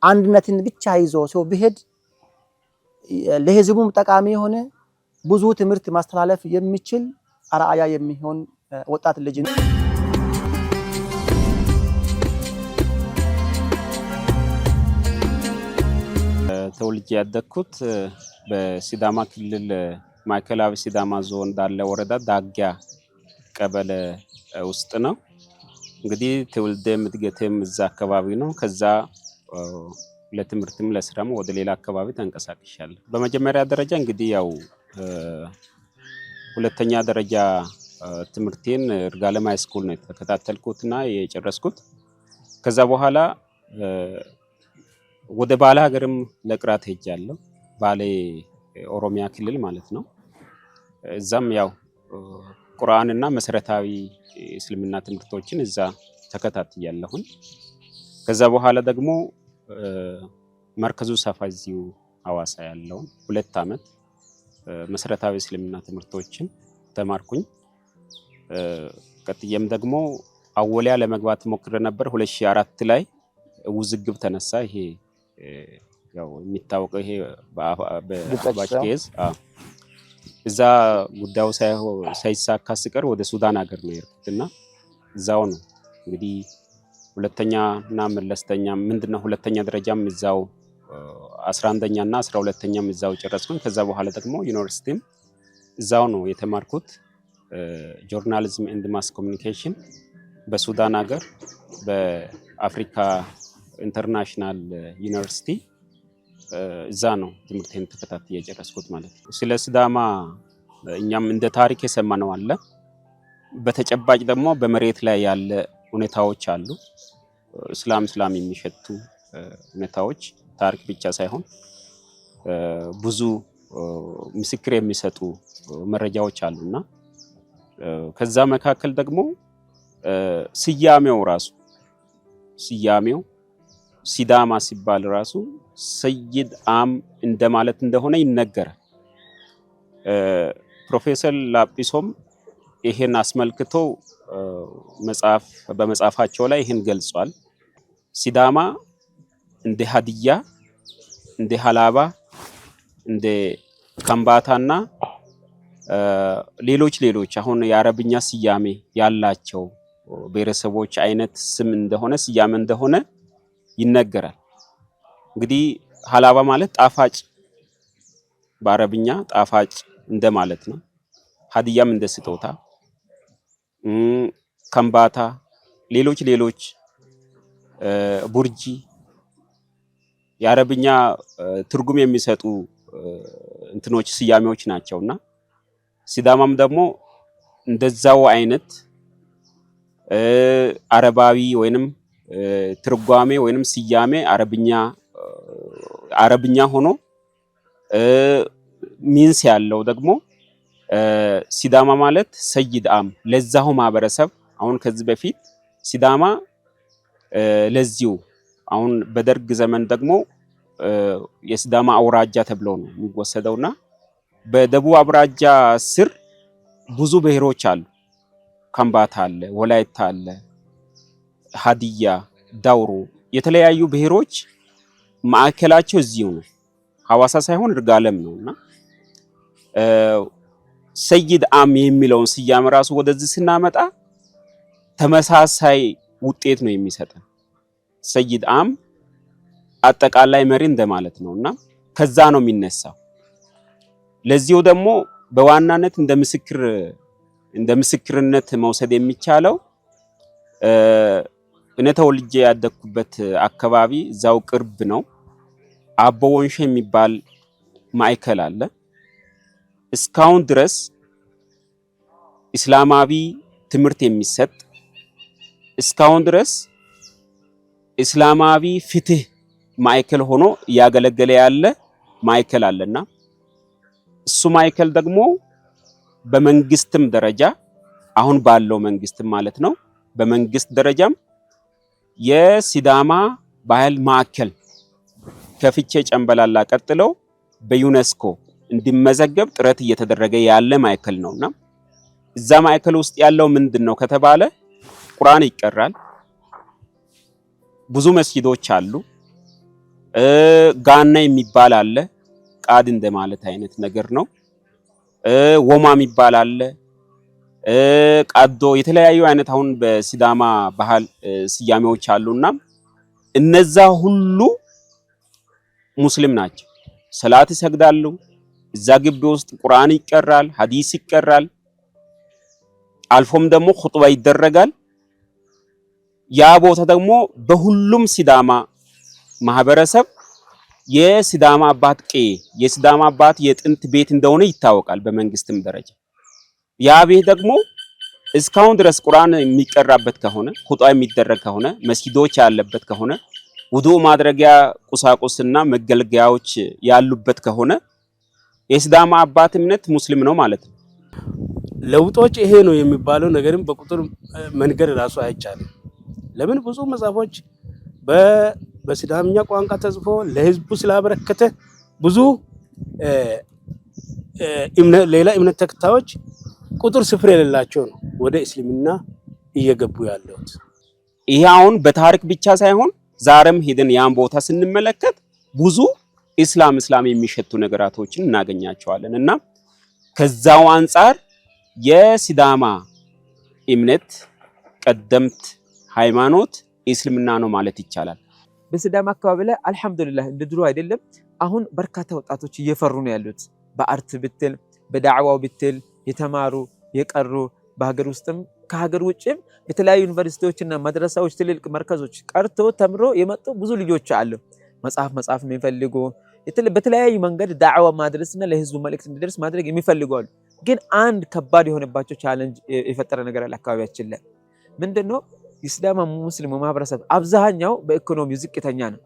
አንድነትን ብቻ ይዞ ሰው ቢሄድ ለህዝቡም ጠቃሚ የሆነ ብዙ ትምህርት ማስተላለፍ የሚችል አርአያ የሚሆን ወጣት ልጅ ነው። ተወልጄ ያደግኩት በሲዳማ ክልል ማዕከላዊ ሲዳማ ዞን ዳለ ወረዳ ዳጊያ ቀበሌ ውስጥ ነው። እንግዲህ ትውልዴም እድገቴም እዛ አካባቢ ነው። ከዛ ለትምህርትም ለስራም ወደ ሌላ አካባቢ ተንቀሳቅሻለሁ። በመጀመሪያ ደረጃ እንግዲህ ያው ሁለተኛ ደረጃ ትምህርቴን ይርጋለም ሃይ ስኩል ነው የተከታተልኩትና የጨረስኩት። ከዛ በኋላ ወደ ባሌ ሀገርም ለቅራት ሄጃለሁ። ባሌ ኦሮሚያ ክልል ማለት ነው። እዛም ያው ቁርአንና መሰረታዊ እስልምና ትምህርቶችን እዛ ተከታትያለሁኝ። ከዛ በኋላ ደግሞ መርከዙ ሰፋ እዚሁ ሐዋሳ ያለው 2 ዓመት መሰረታዊ እስልምና ትምህርቶችን ተማርኩኝ። ቀጥዬም ደግሞ አወሊያ ለመግባት ሞክሬ ነበር። 2004 ላይ ውዝግብ ተነሳ። ይሄ ያው የሚታወቀው ይሄ በአባሽ ኬዝ እዛ ጉዳዩ ሳይሳካ ሲቀር ወደ ሱዳን ሀገር ነው የሄድኩትና እዛው ነው እንግዲህ ሁለተኛ እና መለስተኛ ምንድነው ሁለተኛ ደረጃም እዛው 11ኛ እና 12ኛም እዛው ጨረስኩኝ። ከዛ በኋላ ደግሞ ዩኒቨርሲቲም እዛው ነው የተማርኩት። ጆርናሊዝም ኤንድ ማስ ኮሙኒኬሽን በሱዳን ሀገር በአፍሪካ ኢንተርናሽናል ዩኒቨርሲቲ እዛ ነው ትምህርቴን ተከታትዬ የጨረስኩት ማለት ነው። ስለ ሲዳማ እኛም እንደ ታሪክ የሰማነው አለ፣ በተጨባጭ ደግሞ በመሬት ላይ ያለ ሁኔታዎች አሉ። እስላም የሚሸቱ ሁኔታዎች ታሪክ ብቻ ሳይሆን ብዙ ምስክር የሚሰጡ መረጃዎች አሉና ከዛ መካከል ደግሞ ስያሜው ሲዳማ ሲባል ራሱ ሰይድ አም እንደማለት እንደሆነ ይነገራል። ፕሮፌሰር ላጲሶም ይሄን አስመልክቶ በመጽሐፋቸው ላይ ይሄን ገልጿል። ሲዳማ እንደ ሀዲያ፣ እንደ ሀላባ፣ እንደ ከምባታና ሌሎች አሁን የአረብኛ ስያሜ ያላቸው ብሔረሰቦች አይነት ስም እንደሆነ ስያሜ እንደሆነ ይነገራል። እንግዲህ ሀላባ ማለት ጣፋጭ በአረብኛ ጣፋጭ እንደማለት ነው። ሀዲያም እንደ ስጦታ፣ ከምባታ ሌሎች ቡርጂ የአረብኛ ትርጉም የሚሰጡ እንትኖች ስያሜዎች ናቸውና ሲዳማም ደግሞ እንደዛው አይነት አረባዊ ወይንም ትርጓሜ ወይንም ስያሜ አረብኛ ሆኖ ሚንስ ያለው ደግሞ ሲዳማ ማለት ሰይድ አም ለዛው ማህበረሰብ አሁን ከዚህ በፊት ሲዳማ ለዚሁ አሁን በደርግ ዘመን ደግሞ የሲዳማ አውራጃ ተብሎ ነው የሚወሰደውና በደቡብ አውራጃ ስር ብዙ ብሔሮች አሉ። ከምባታ አለ፣ ወላይታ አለ፣ ሀዲያ፣ ዳውሮ የተለያዩ ብሔሮች ማዕከላቸው እዚሁ ነው። ሐዋሳ ሳይሆን ይርጋለም ነውና ሰይድ አም የሚለውን ስያሜ ራሱ ወደዚህ ስናመጣ ተመሳሳይ ውጤት ነው የሚሰጠን። ሰይድ አም አጠቃላይ መሪ እንደማለት ነውና ከዛ ነው የሚነሳው። ለዚሁ ደግሞ በዋናነት እንደ ምስክርነት መውሰድ የሚቻለው እኔ ተወልጄ ያደኩበት አካባቢ እዛው ቅርብ ነው። አቦ ወንሽ የሚባል ማዕከል አለ። እስካሁን ድረስ እስላማዊ ትምህርት የሚሰጥ እስካሁን ድረስ እስላማዊ ፍትህ ማዕከል ሆኖ እያገለገለ ያለ ማዕከል አለና እሱ ማዕከል ደግሞ በመንግስትም ደረጃ አሁን ባለው መንግስትም ማለት ነው በመንግስት ደረጃም የሲዳማ ባህል ማዕከል ከፍቼ ጨምበላላ ቀጥለው በዩኔስኮ እንዲመዘገብ ጥረት እየተደረገ ያለ ማዕከል ነውና እዛ ማዕከል ውስጥ ያለው ምንድነው ከተባለ ቁርአን ይቀራል። ብዙ መስጊዶች አሉ። ጋና የሚባል አለ። ቃድ እንደማለት አይነት ነገር ነው። ወማ የሚባል አለ። ቃዶ የተለያዩ አይነት አሁን በሲዳማ ባህል ስያሜዎች አሉና እነዛ ሁሉ ሙስሊም ናቸው። ሰላት ይሰግዳሉ። እዛ ግቢ ውስጥ ቁርአን ይቀራል፣ ሐዲስ ይቀራል። አልፎም ደግሞ ኹጥባ ይደረጋል። ያ ቦታ ደግሞ በሁሉም ሲዳማ ማህበረሰብ የሲዳማ አባት የሲዳማ አባት የጥንት ቤት እንደሆነ ይታወቃል በመንግስትም ደረጃ። ያ ቤት ደግሞ እስካሁን ድረስ ቁርአን የሚቀራበት ከሆነ ኹጥባ የሚደረግ ከሆነ መስጊዶች ያለበት ከሆነ ውዱእ ማድረጊያ ቁሳቁስና መገልገያዎች ያሉበት ከሆነ የሲዳማ አባት እምነት ሙስሊም ነው ማለት ነው። ለውጦች ይሄ ነው የሚባለው ነገርም በቁጥር መንገድ ራሱ አይቻልም። ለምን ብዙ መጽሐፎች በሲዳምኛ ቋንቋ ተጽፎ ለህዝቡ ስላበረከተ ብዙ ሌላ እምነት ተከታዮች ቁጥር ስፍር የሌላቸው ነው ወደ እስልምና እየገቡ ያሉት። ይሄ አሁን በታሪክ ብቻ ሳይሆን ዛሬም ሄደን ያን ቦታ ስንመለከት ብዙ እስላም የሚሸቱ ነገራቶችን እናገኛቸዋለን እና ከዛው አንፃር የሲዳማ እምነት ቀደምት ሃይማኖት እስልምና ነው ማለት ይቻላል። በሲዳማ አካባቢ ላይ አልহামዱሊላህ እንደ ድሮ አይደለም። አሁን በርካታ ወጣቶች እየፈሩ ነው ያሉት። በአርት ብትል በዳዕዋው ብትል የተማሩ የቀሩ በሀገር ውስጥም ከሀገር ውጭም የተለያዩ ዩኒቨርሲቲዎችና መድረሳዎች ትልልቅ መርከዞች ቀርቶ ተምሮ የመጡ ብዙ ልጆች አሉ። መጽሐፍ የሚፈልጉ በተለያዩ መንገድ ዳዕዋ ማድረስና ለህዝቡ መልእክት እንዲደርስ ማድረግ የሚፈልጉ አሉ። ግን አንድ ከባድ የሆነባቸው ቻሌንጅ የፈጠረ ነገር አለ አካባቢያችን ላይ። ምንድነው? የሲዳማ ሙስሊም ማህበረሰብ አብዛኛው በኢኮኖሚው ዝቅተኛ ነው፣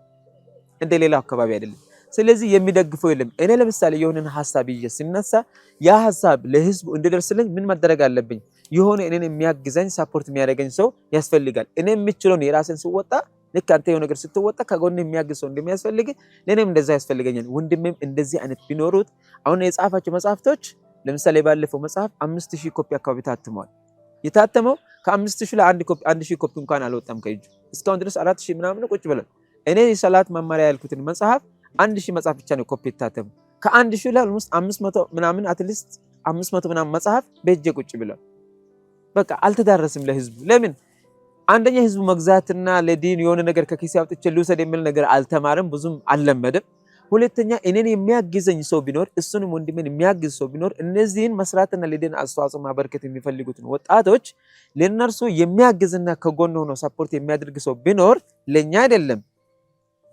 እንደ ሌላው አካባቢ አይደለም። ስለዚህ የሚደግፈው የለም። እኔ ለምሳሌ የሆነን ሐሳብ ይዤ ሲነሳ ያ ሐሳብ ለህዝቡ እንዲደርስልኝ ምን ማድረግ አለብኝ? የሆነ እኔን የሚያግዘኝ ሳፖርት የሚያደርገኝ ሰው ያስፈልጋል። እኔ የምችለውን የራሴን ስወጣ ልክ አንተ የሆነ ነገር ስትወጣ ከጎን የሚያግዝ ሰው እንደሚያስፈልግ ለኔም እንደዛ ያስፈልገኛል። ወንድሜም እንደዚህ አይነት ቢኖሩት አሁን የጻፋቸው መጽሐፍቶች ለምሳሌ ባለፈው መጽሐፍ 5000 ኮፒ አካባቢ ታትሟል። የታተመው ከ5000 ላይ 1000 ኮፒ እንኳን አልወጣም ከእጁ። እስካሁን ድረስ 4000 ምናምን ቁጭ ብለን እኔ የሰላት መማሪያ ያልኩትን መጽሐፍ 1000 መጽሐፍ ብቻ ነው ኮፒ የታተመው። ከ1000 ላይ almost 500 ምናምን አትሊስት 500 ምናምን መጽሐፍ በእጄ ቁጭ ብለው በቃ አልተዳረስም ለህዝቡ። ለምን? አንደኛ ህዝቡ መግዛትና ለዲን የሆነ ነገር ከኪስ ያውጥቼ ልውሰድ የሚል ነገር አልተማረም፣ ብዙም አልለመደም። ሁለተኛ እኔን የሚያግዘኝ ሰው ቢኖር እሱንም ወንድሜን የሚያግዝ ሰው ቢኖር እነዚህን መስራትና ለዲን አስተዋጽኦ ማበርከት የሚፈልጉትን ወጣቶች ለነርሱ የሚያግዝና ከጎን ሆኖ ሰፖርት የሚያደርግ ሰው ቢኖር ለኛ አይደለም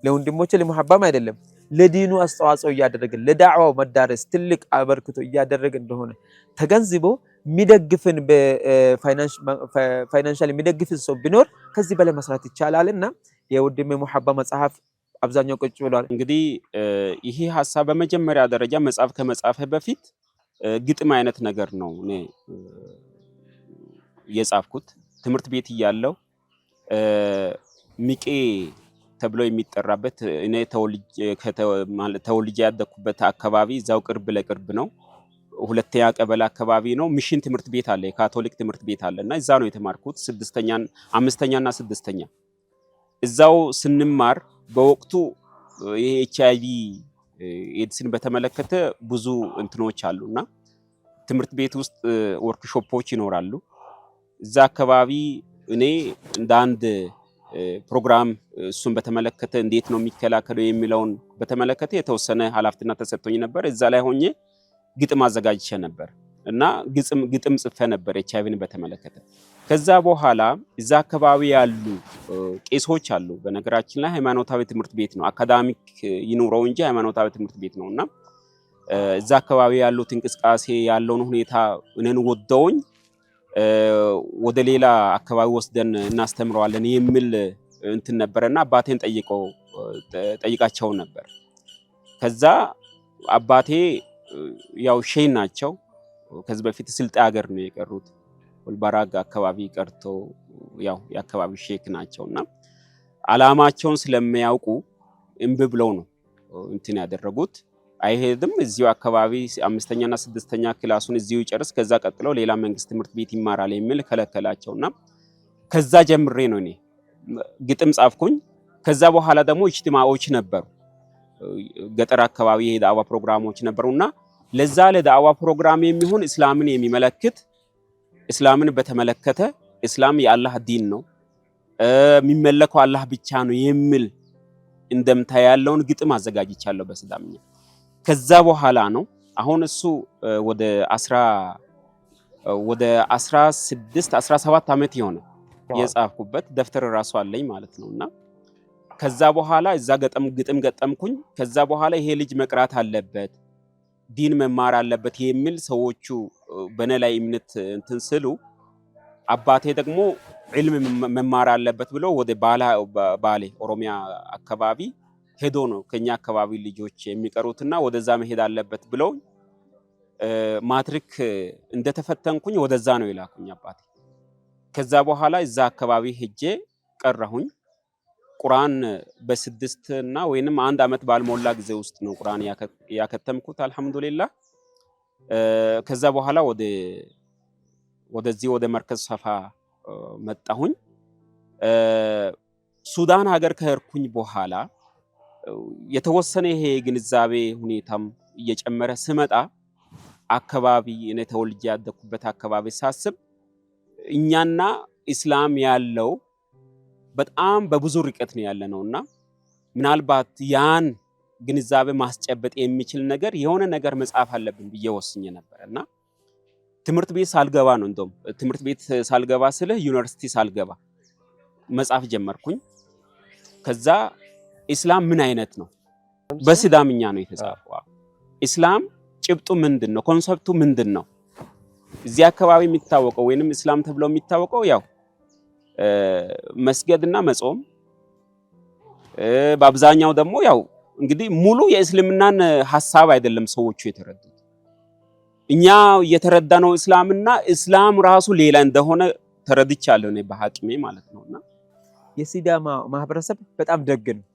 ለወንድሞቼ ለሙሐባም አይደለም ለዲኑ አስተዋጽኦ እያደረገ ለዳዕዋው መዳረስ ትልቅ አበርክቶ እያደረገ እንደሆነ ተገንዝቦ የሚደግፍን በፋይናንሻል የሚደግፍን ሰው ቢኖር ከዚህ በላይ መስራት ይቻላልና የወንድሜ ሙሐባ መጽሐፍ አብዛኛው ቁጭ ብሏል። እንግዲህ ይሄ ሐሳብ በመጀመሪያ ደረጃ መጽሐፍ ከመጻፈ በፊት ግጥም አይነት ነገር ነው እኔ የጻፍኩት። ትምህርት ቤት እያለሁ ሚቄ ተብሎ የሚጠራበት እኔ ተወልጄ ያደኩበት አካባቢ እዛው ቅርብ ለቅርብ ነው። ሁለተኛ ቀበሌ አካባቢ ነው። ሚሽን ትምህርት ቤት አለ፣ የካቶሊክ ትምህርት ቤት አለና እዛ ነው የተማርኩት። 5ኛ እና 6ኛ እዛው ስንማር በወቅቱ ይሄ ኤችአይቪ ኤድስን በተመለከተ ብዙ እንትኖች አሉና ትምህርት ቤት ውስጥ ወርክሾፖች ይኖራሉ። እዛ አካባቢ እኔ እንደ አንድ ፕሮግራም እሱን በተመለከተ እንዴት ነው የሚከላከለው የሚለውን በተመለከተ የተወሰነ ኃላፊነት ተሰጥቶኝ ነበር። እዛ ላይ ሆኜ ግጥም አዘጋጅቼ ነበር እና ግጥም ጽፌ ነበር ኤችአይቪን በተመለከተ። ከዛ በኋላ እዛ አካባቢ ያሉ ቄሶች አሉ። በነገራችን ላይ ሃይማኖታዊ ትምህርት ቤት ነው፣ አካዳሚክ ይኑረው እንጂ ሃይማኖታዊ ትምህርት ቤት ነውና እዛ አካባቢ ያሉት እንቅስቃሴ ያለውን ሁኔታ እነን ወደውኝ ወደ ሌላ አካባቢ ወስደን እናስተምረዋለን የሚል እንትን ነበርና አባቴን ጠይቃቸው ነበር። ከዛ አባቴ ያው ሼህ ናቸው። ከዚህ በፊት ስልጤ ሀገር ነው የቀሩት። ወልባራጋ አካባቢ ቀርቶ ያው የአካባቢ ሼክ ናቸውና አላማቸውን ስለሚያውቁ እምቢ ብለው ነው እንትን ያደረጉት። አይሄድም እዚሁ አካባቢ 5ኛና 6ኛ ክላሱን እዚሁ ይጨርስ፣ ከዛ ቀጥለው ሌላ መንግስት ትምህርት ቤት ይማራል የሚል ከለከላቸውና ከዛ ጀምሬ ነው እኔ ግጥም ጻፍኩኝ። ከዛ በኋላ ደግሞ ኢጅቲማዎች ነበሩ፣ ገጠር አካባቢ የዳዋ ፕሮግራሞች ነበሩና ለዛ ለዳዋ ፕሮግራም የሚሆን እስላምን የሚመለከት እስላምን በተመለከተ እስላም የአላህ ዲን ነው የሚመለከው አላህ ብቻ ነው የሚል እንደምታ ያለውን ግጥም አዘጋጅቻለሁ በሲዳምኛ። ከዛ በኋላ ነው አሁን እሱ ወደ 16 17 ዓመት ይሆነ የጻፍኩበት ደፍተር ራሱ አለኝ ማለት ነውና ከዛ በኋላ እዛ ግጥም ገጠምኩኝ። ከዛ በኋላ ይሄ ልጅ መቅራት አለበት ዲን መማር አለበት የሚል ሰዎቹ በኔ ላይ እምነት እንትን ስሉ አባቴ ደግሞ ዒልም መማር አለበት ብሎ ወደ ባሌ ኦሮሚያ አካባቢ ሄዶ ነው ከኛ አካባቢ ልጆች የሚቀሩትና ወደዛ መሄድ አለበት ብለው ማትሪክ እንደተፈተንኩኝ ወደዛ ነው ይላኩኝ አባቴ። ከዛ በኋላ እዛ አካባቢ ሄጄ ቀራሁኝ። ቁርአን በ6 እና ወይንም 1 አመት ባልሞላ ጊዜ ውስጥ ነው ቁርአን ያከተምኩት አልহামዱሊላህ። ከዛ በኋላ ወደዚህ ወደ መርከዝ ሰፋ መጣሁኝ። ሱዳን ሀገር ከሄድኩኝ በኋላ የተወሰነ ይሄ ግንዛቤ ሁኔታም እየጨመረ ስመጣ አካባቢ እኔ ተወልጄ ያደኩበት አካባቢ ሳስብ እኛና እስላም ያለው በጣም በብዙ ርቀት ነው ያለነውና ምናልባት ያን ግንዛቤ ማስጨበጥ የሚችል ነገር የሆነ ነገር መጻፍ አለብን ብዬ ወስኜ ነበርና ትምህርት ቤት ሳልገባ ነው እንደውም ትምህርት ቤት ሳልገባ ስለ ዩኒቨርሲቲ ሳልገባ መጻፍ ጀመርኩኝ። ከዛ እስላም ምን አይነት ነው በሲዳምኛ ነው የተጻፈው። እስላም ጭብጡ ምንድነው? ኮንሰፕቱ ምንድነው? እዚህ አካባቢ የሚታወቀው ወይንም እስላም ተብሎ የሚታወቀው ያው መስገድና መጾም፣ በአብዛኛው ደግሞ ያው እንግዲህ ሙሉ የእስልምናን ሐሳብ አይደለም ሰዎቹ የተረዱት። እኛ የተረዳነው እስላምና እስላም ራሱ ሌላ እንደሆነ ተረድቻለሁ እኔ በሐቂሜ ማለት ነውና የሲዳማ ማህበረሰብ በጣም ደግ ነው።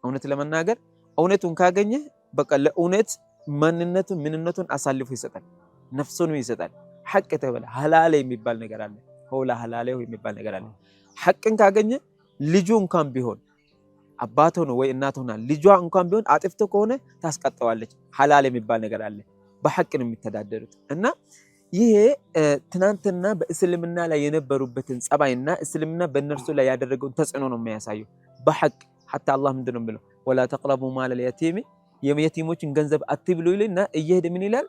እውነት ለመናገር እውነቱን ካገኘ በቃ ለእውነት ማንነቱን ምንነቱን አሳልፎ ይሰጣል፣ ነፍሱን ይሰጣል። ሐቅ ተበላ ሐላል የሚባል ነገር አለ፣ ሆላ ሐላል የሚባል ነገር አለ። ሐቅን ካገኘ ልጁ እንኳን ቢሆን አባቱ ነው ወይ እናቱ ሆና ልጇ እንኳን ቢሆን አጥፍቶ ከሆነ ታስቀጣዋለች። ሐላል የሚባል ነገር አለ። በሐቅ ነው የሚተዳደሩት እና ይሄ ትናንትና በእስልምና ላይ የነበሩበትን ጸባይና እስልምና በእነርሱ ላይ ያደረገውን ተጽዕኖ ነው የሚያሳየው። በሐቅ حتى الله ምንድነው ብለው ولا تقربوا مال اليتيم የየቲሞችን ገንዘብ አትብሉ ይልና እየሄደ ምን ይላል?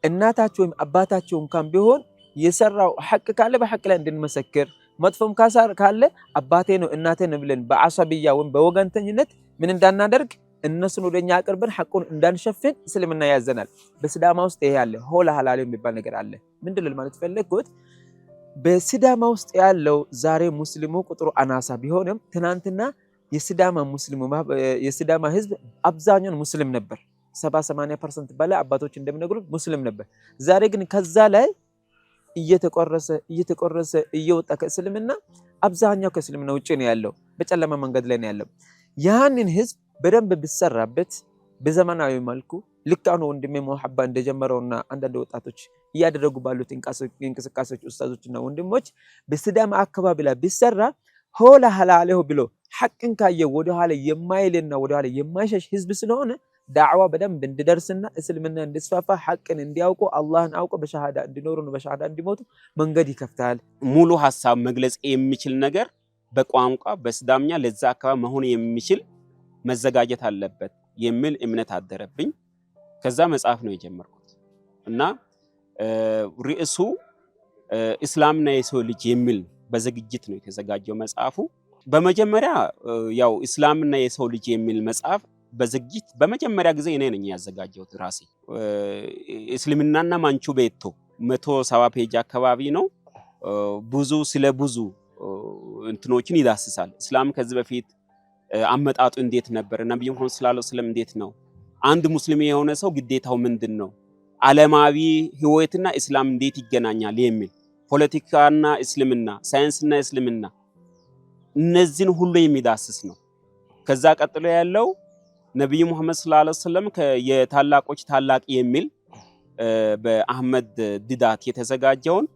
እናታቸው ወይም አባታቸው እንኳን ቢሆን የሰራው ሐቅ ካለ በሐቅ ላይ እንድንመሰክር፣ መጥፎም ካለ አባቴ ነው እናቴ ነው ብለን በአሰብያ ወይም በወገንተኝነት ምን እንዳናደርግ እነሱን ወደኛ አቅርበን ሐቁን እንዳንሸፍን እስልምና ያዘናል። በሲዳማ ውስጥ ይሄ ያለ ሆላ ሐላል የሚባል ነገር አለ። ምንድነው ማለት ፈለግኩት? በሲዳማ ውስጥ ያለው ዛሬ ሙስሊሙ ቁጥሩ አናሳ ቢሆንም ትናንትና የሲዳማ ህዝብ አብዛኛው ሙስሊም ነበር። 70-80% በላይ አባቶች እንደሚነግሩት ሙስሊም ነበር። ዛሬ ግን ከዛ ላይ እየተቆረሰ እየወጣ ከእስልምና አብዛኛው ከእስልምና ውጪ ነው ያለው፣ በጨለማ መንገድ ላይ ነው ያለው። ያንን ህዝብ በደንብ ቢሰራበት በዘመናዊ መልኩ ልክ አሁን ወንድሜ መሐባ እንደጀመረውና አንዳንድ ወጣቶች እያደረጉ ባሉት እንቅስቃሴዎች ኡስታዞችና ወንድሞች በሲዳማ አካባቢ ላይ ቢሰራ ሆላ ሐላለሁ ብሎ ሐቅን ካየ ወደ ኋላ የማይልና ወደ ኋላ የማይሸሽ ህዝብ ስለሆነ ዳዕዋ በደንብ እንዲደርስና እስልምና እንዲስፋፋ ሐቅን እንዲያውቁ አላህን አውቆ በሸሃዳ እንዲኖሩ ነው በሸሃዳ እንዲሞቱ መንገድ ይከፍታል። ሙሉ ሐሳብ መግለጽ የሚችል ነገር በቋንቋ በስዳምኛ ለዛ አካባቢ መሆን የሚችል መዘጋጀት አለበት የሚል እምነት አደረብኝ። ከዛ መጽሐፍ ነው የጀመርኩት እና ርዕሱ እስላምና የሰው ልጅ የሚል በዝግጅት ነው የተዘጋጀው መጽሐፉ። በመጀመሪያ ያው እስላምና የሰው ልጅ የሚል መጽሐፍ በዝግጅት በመጀመሪያ ጊዜ እኔ ነኝ ያዘጋጀሁት ራሴ። እስልምናና ማንቹ ቤቶ 170 ፔጅ አካባቢ ነው። ብዙ ስለ ብዙ እንትኖችን ይዳስሳል። እስላም ከዚህ በፊት አመጣጡ እንዴት ነበር፣ ነብዩ መሐመድ ሰለላሁ ዐለይሂ ወሰለም እንዴት ነው፣ አንድ ሙስሊም የሆነ ሰው ግዴታው ምንድነው፣ ዓለማዊ ህይወትና እስላም እንዴት ይገናኛል የሚል ፖለቲካና እስልምና፣ ሳይንስና እስልምና እነዚህን ሁሉ የሚዳስስ ነው። ከዛ ቀጥሎ ያለው ነብዩ መሐመድ ሰለላሁ ዐለይሂ ወሰለም የታላቆች ታላቅ የሚል በአህመድ ዲዳት የተዘጋጀውን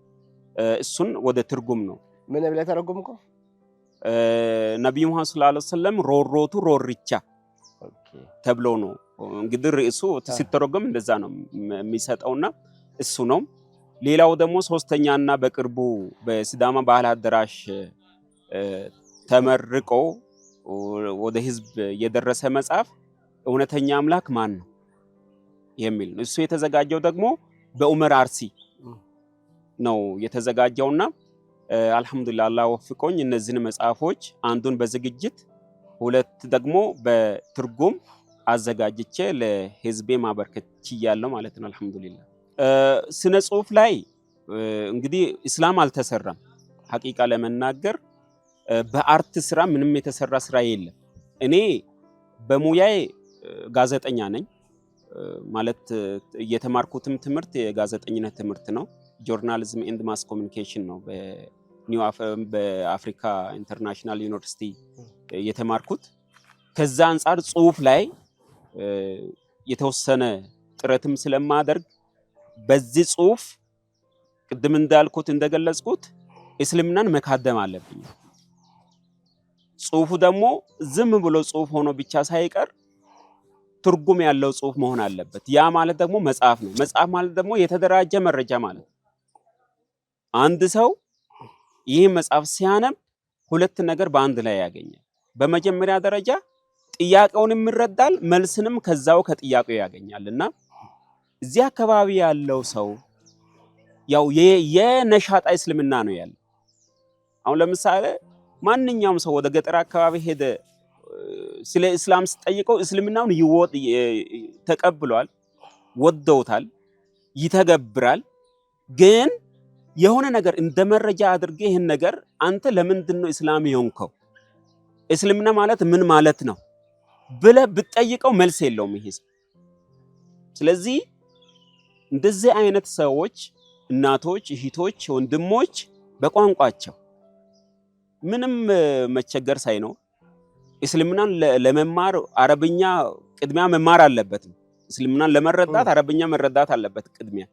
እሱን ወደ ትርጉም ነው። ምን ብለህ ተረጎምከው? ነብዩ መሐመድ ሰለላሁ ዐለይሂ ወሰለም ሮሮቱ ሮርቻ ተብሎ ነው እንግዲህ ርዕሱ ሲተረጎም እንደዛ ነው የሚሰጠውና እሱ ነው። ሌላው ደግሞ ሶስተኛና በቅርቡ በሲዳማ ባህል አዳራሽ ተመርቆ ወደ ህዝብ የደረሰ መጽሐፍ እውነተኛ አምላክ ማን ነው የሚል ነው። እሱ የተዘጋጀው ደግሞ በኡመር አርሲ ነው የተዘጋጀውና አልহামዱሊላህ አላህ ወፍቆኝ እነዚህን መጽሐፎች አንዱን በዝግጅት ሁለት ደግሞ በትርጉም አዘጋጅቼ ለህዝቤ ማበርከት ችያለሁ ማለት ነው። አልহামዱሊላህ ስነ ጽሁፍ ላይ እንግዲህ እስላም አልተሰራም። ሐቂቃ ለመናገር በአርት ስራ ምንም የተሰራ ስራ የለም። እኔ በሙያዬ ጋዜጠኛ ነኝ ማለት የተማርኩትም ትምህርት የጋዜጠኝነት ትምህርት ነው። ጆርናሊዝም ኤንድ ማስ ኮሙኒኬሽን ነው በአፍሪካ ኢንተርናሽናል ዩኒቨርሲቲ የተማርኩት። ከዛ አንፃር ጽሁፍ ላይ የተወሰነ ጥረትም ስለማደርግ በዚህ ጽሁፍ ቅድም እንዳልኩት እንደገለጽኩት እስልምናን መካደም አለብኝ። ጽሁፉ ደግሞ ዝም ብሎ ጽሁፍ ሆኖ ብቻ ሳይቀር ትርጉም ያለው ጽሁፍ መሆን አለበት። ያ ማለት ደግሞ መጽሐፍ ነው። መጽሐፍ ማለት ደግሞ የተደራጀ መረጃ ማለት ነው። አንድ ሰው ይህ መጽሐፍ ሲያነብ ሁለት ነገር በአንድ ላይ ያገኛል። በመጀመሪያ ደረጃ ጥያቄውንም ይረዳል፣ መልስንም ከዛው ከጥያቄው ያገኛልና እዚህ አካባቢ ያለው ሰው ያው የነሻጣ እስልምና ነው ያለው። አሁን ለምሳሌ ማንኛውም ሰው ወደ ገጠር አካባቢ ሄደ ስለ እስላም ሲጠይቀው እስልምናውን ተቀብሏል፣ ወደውታል፣ ይተገብራል። ግን የሆነ ነገር እንደ መረጃ አድርጌ ይሄን ነገር አንተ ለምንድን ነው እስላም የሆንከው፣ እስልምና ማለት ምን ማለት ነው ብለህ ብትጠይቀው መልስ የለውም ይሄ ሰው። ስለዚህ እንደዚህ አይነት ሰዎች እናቶች፣ እህቶች፣ ወንድሞች በቋንቋቸው ምንም መቸገር ሳይኖር እስልምናን ለመማር አረብኛ ቅድሚያ መማር አለበት። እስልምናን ለመረዳት አረብኛ መረዳት አለበት ቅድሚያ፣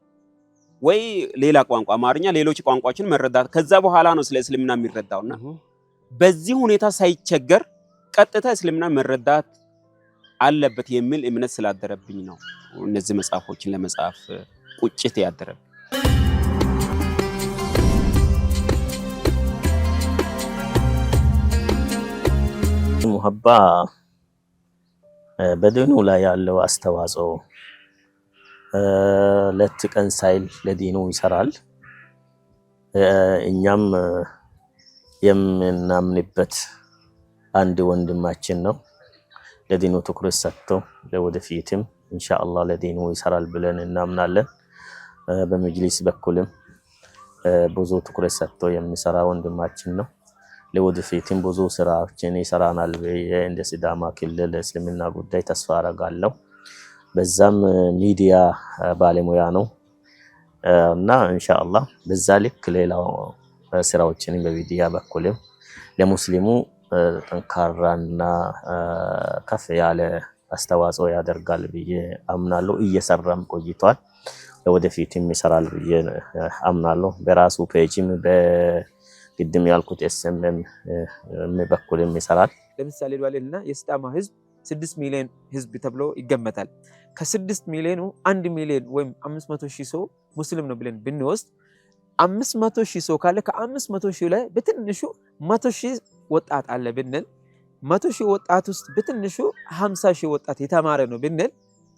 ወይ ሌላ ቋንቋ አማርኛ፣ ሌሎች ቋንቋዎችን መረዳት ከዛ በኋላ ነው ስለ እስልምና የሚረዳውና በዚህ ሁኔታ ሳይቸገር ቀጥታ እስልምናን መረዳት አለበት የሚል እምነት ስላደረብኝ ነው እነዚህ መጽሐፎችን ለመጻፍ ቁጭት ያደረብኝ። ሙሀባ በዲኑ ላይ ያለው አስተዋጽኦ ለት ቀን ሳይል ለዲኑ ይሰራል። እኛም የምናምንበት አንድ ወንድማችን ነው። ለዲኑ ትኩረት ሰጥቶ ለወደፊትም ኢንሻአላህ ለዲኑ ይሰራል ብለን እናምናለን። በመጅሊስ በኩልም ብዙ ትኩረት ሰጥቶ የሚሰራ ወንድማችን ነው። ለወደፊትም ብዙ ስራዎችን ይሰራናል እንደ ሲዳማ ክልል እስልምና ጉዳይ ተስፋ አደርጋለሁ። በዛም ሚዲያ ባለሙያ ነው እና ኢንሻአላህ በዛ ልክ ሌላው ስራዎችን በሚዲያ በኩልም ለሙስሊሙ ጠንካራና ከፍ ያለ አስተዋጽኦ ያደርጋል ብዬ አምናለሁ። እየሰራም ቆይቷል። ለወደፊትም ይሰራል ብዬ አምናለሁ። በራሱ ፔጅም ቅድም ያልኩት ኤስኤምኤም በኩልም ይሰራል። ለምሳሌ ዱዓሌልና የሲዳማ ህዝብ 6 ሚሊዮን ህዝብ ተብሎ ይገመታል። ከ6 ሚሊዮኑ 1 ሚሊዮን ወይም 500 ሺህ ሰው ሙስሊም ነው ብለን ብንወስድ 500 ሺህ ሰው ካለ ከ500 ሺህ ላይ በትንሹ 100 ሺህ ወጣት አለ ብንል 100 ሺህ ወጣት ውስጥ በትንሹ 50 ሺህ ወጣት የተማረ ነው ብንል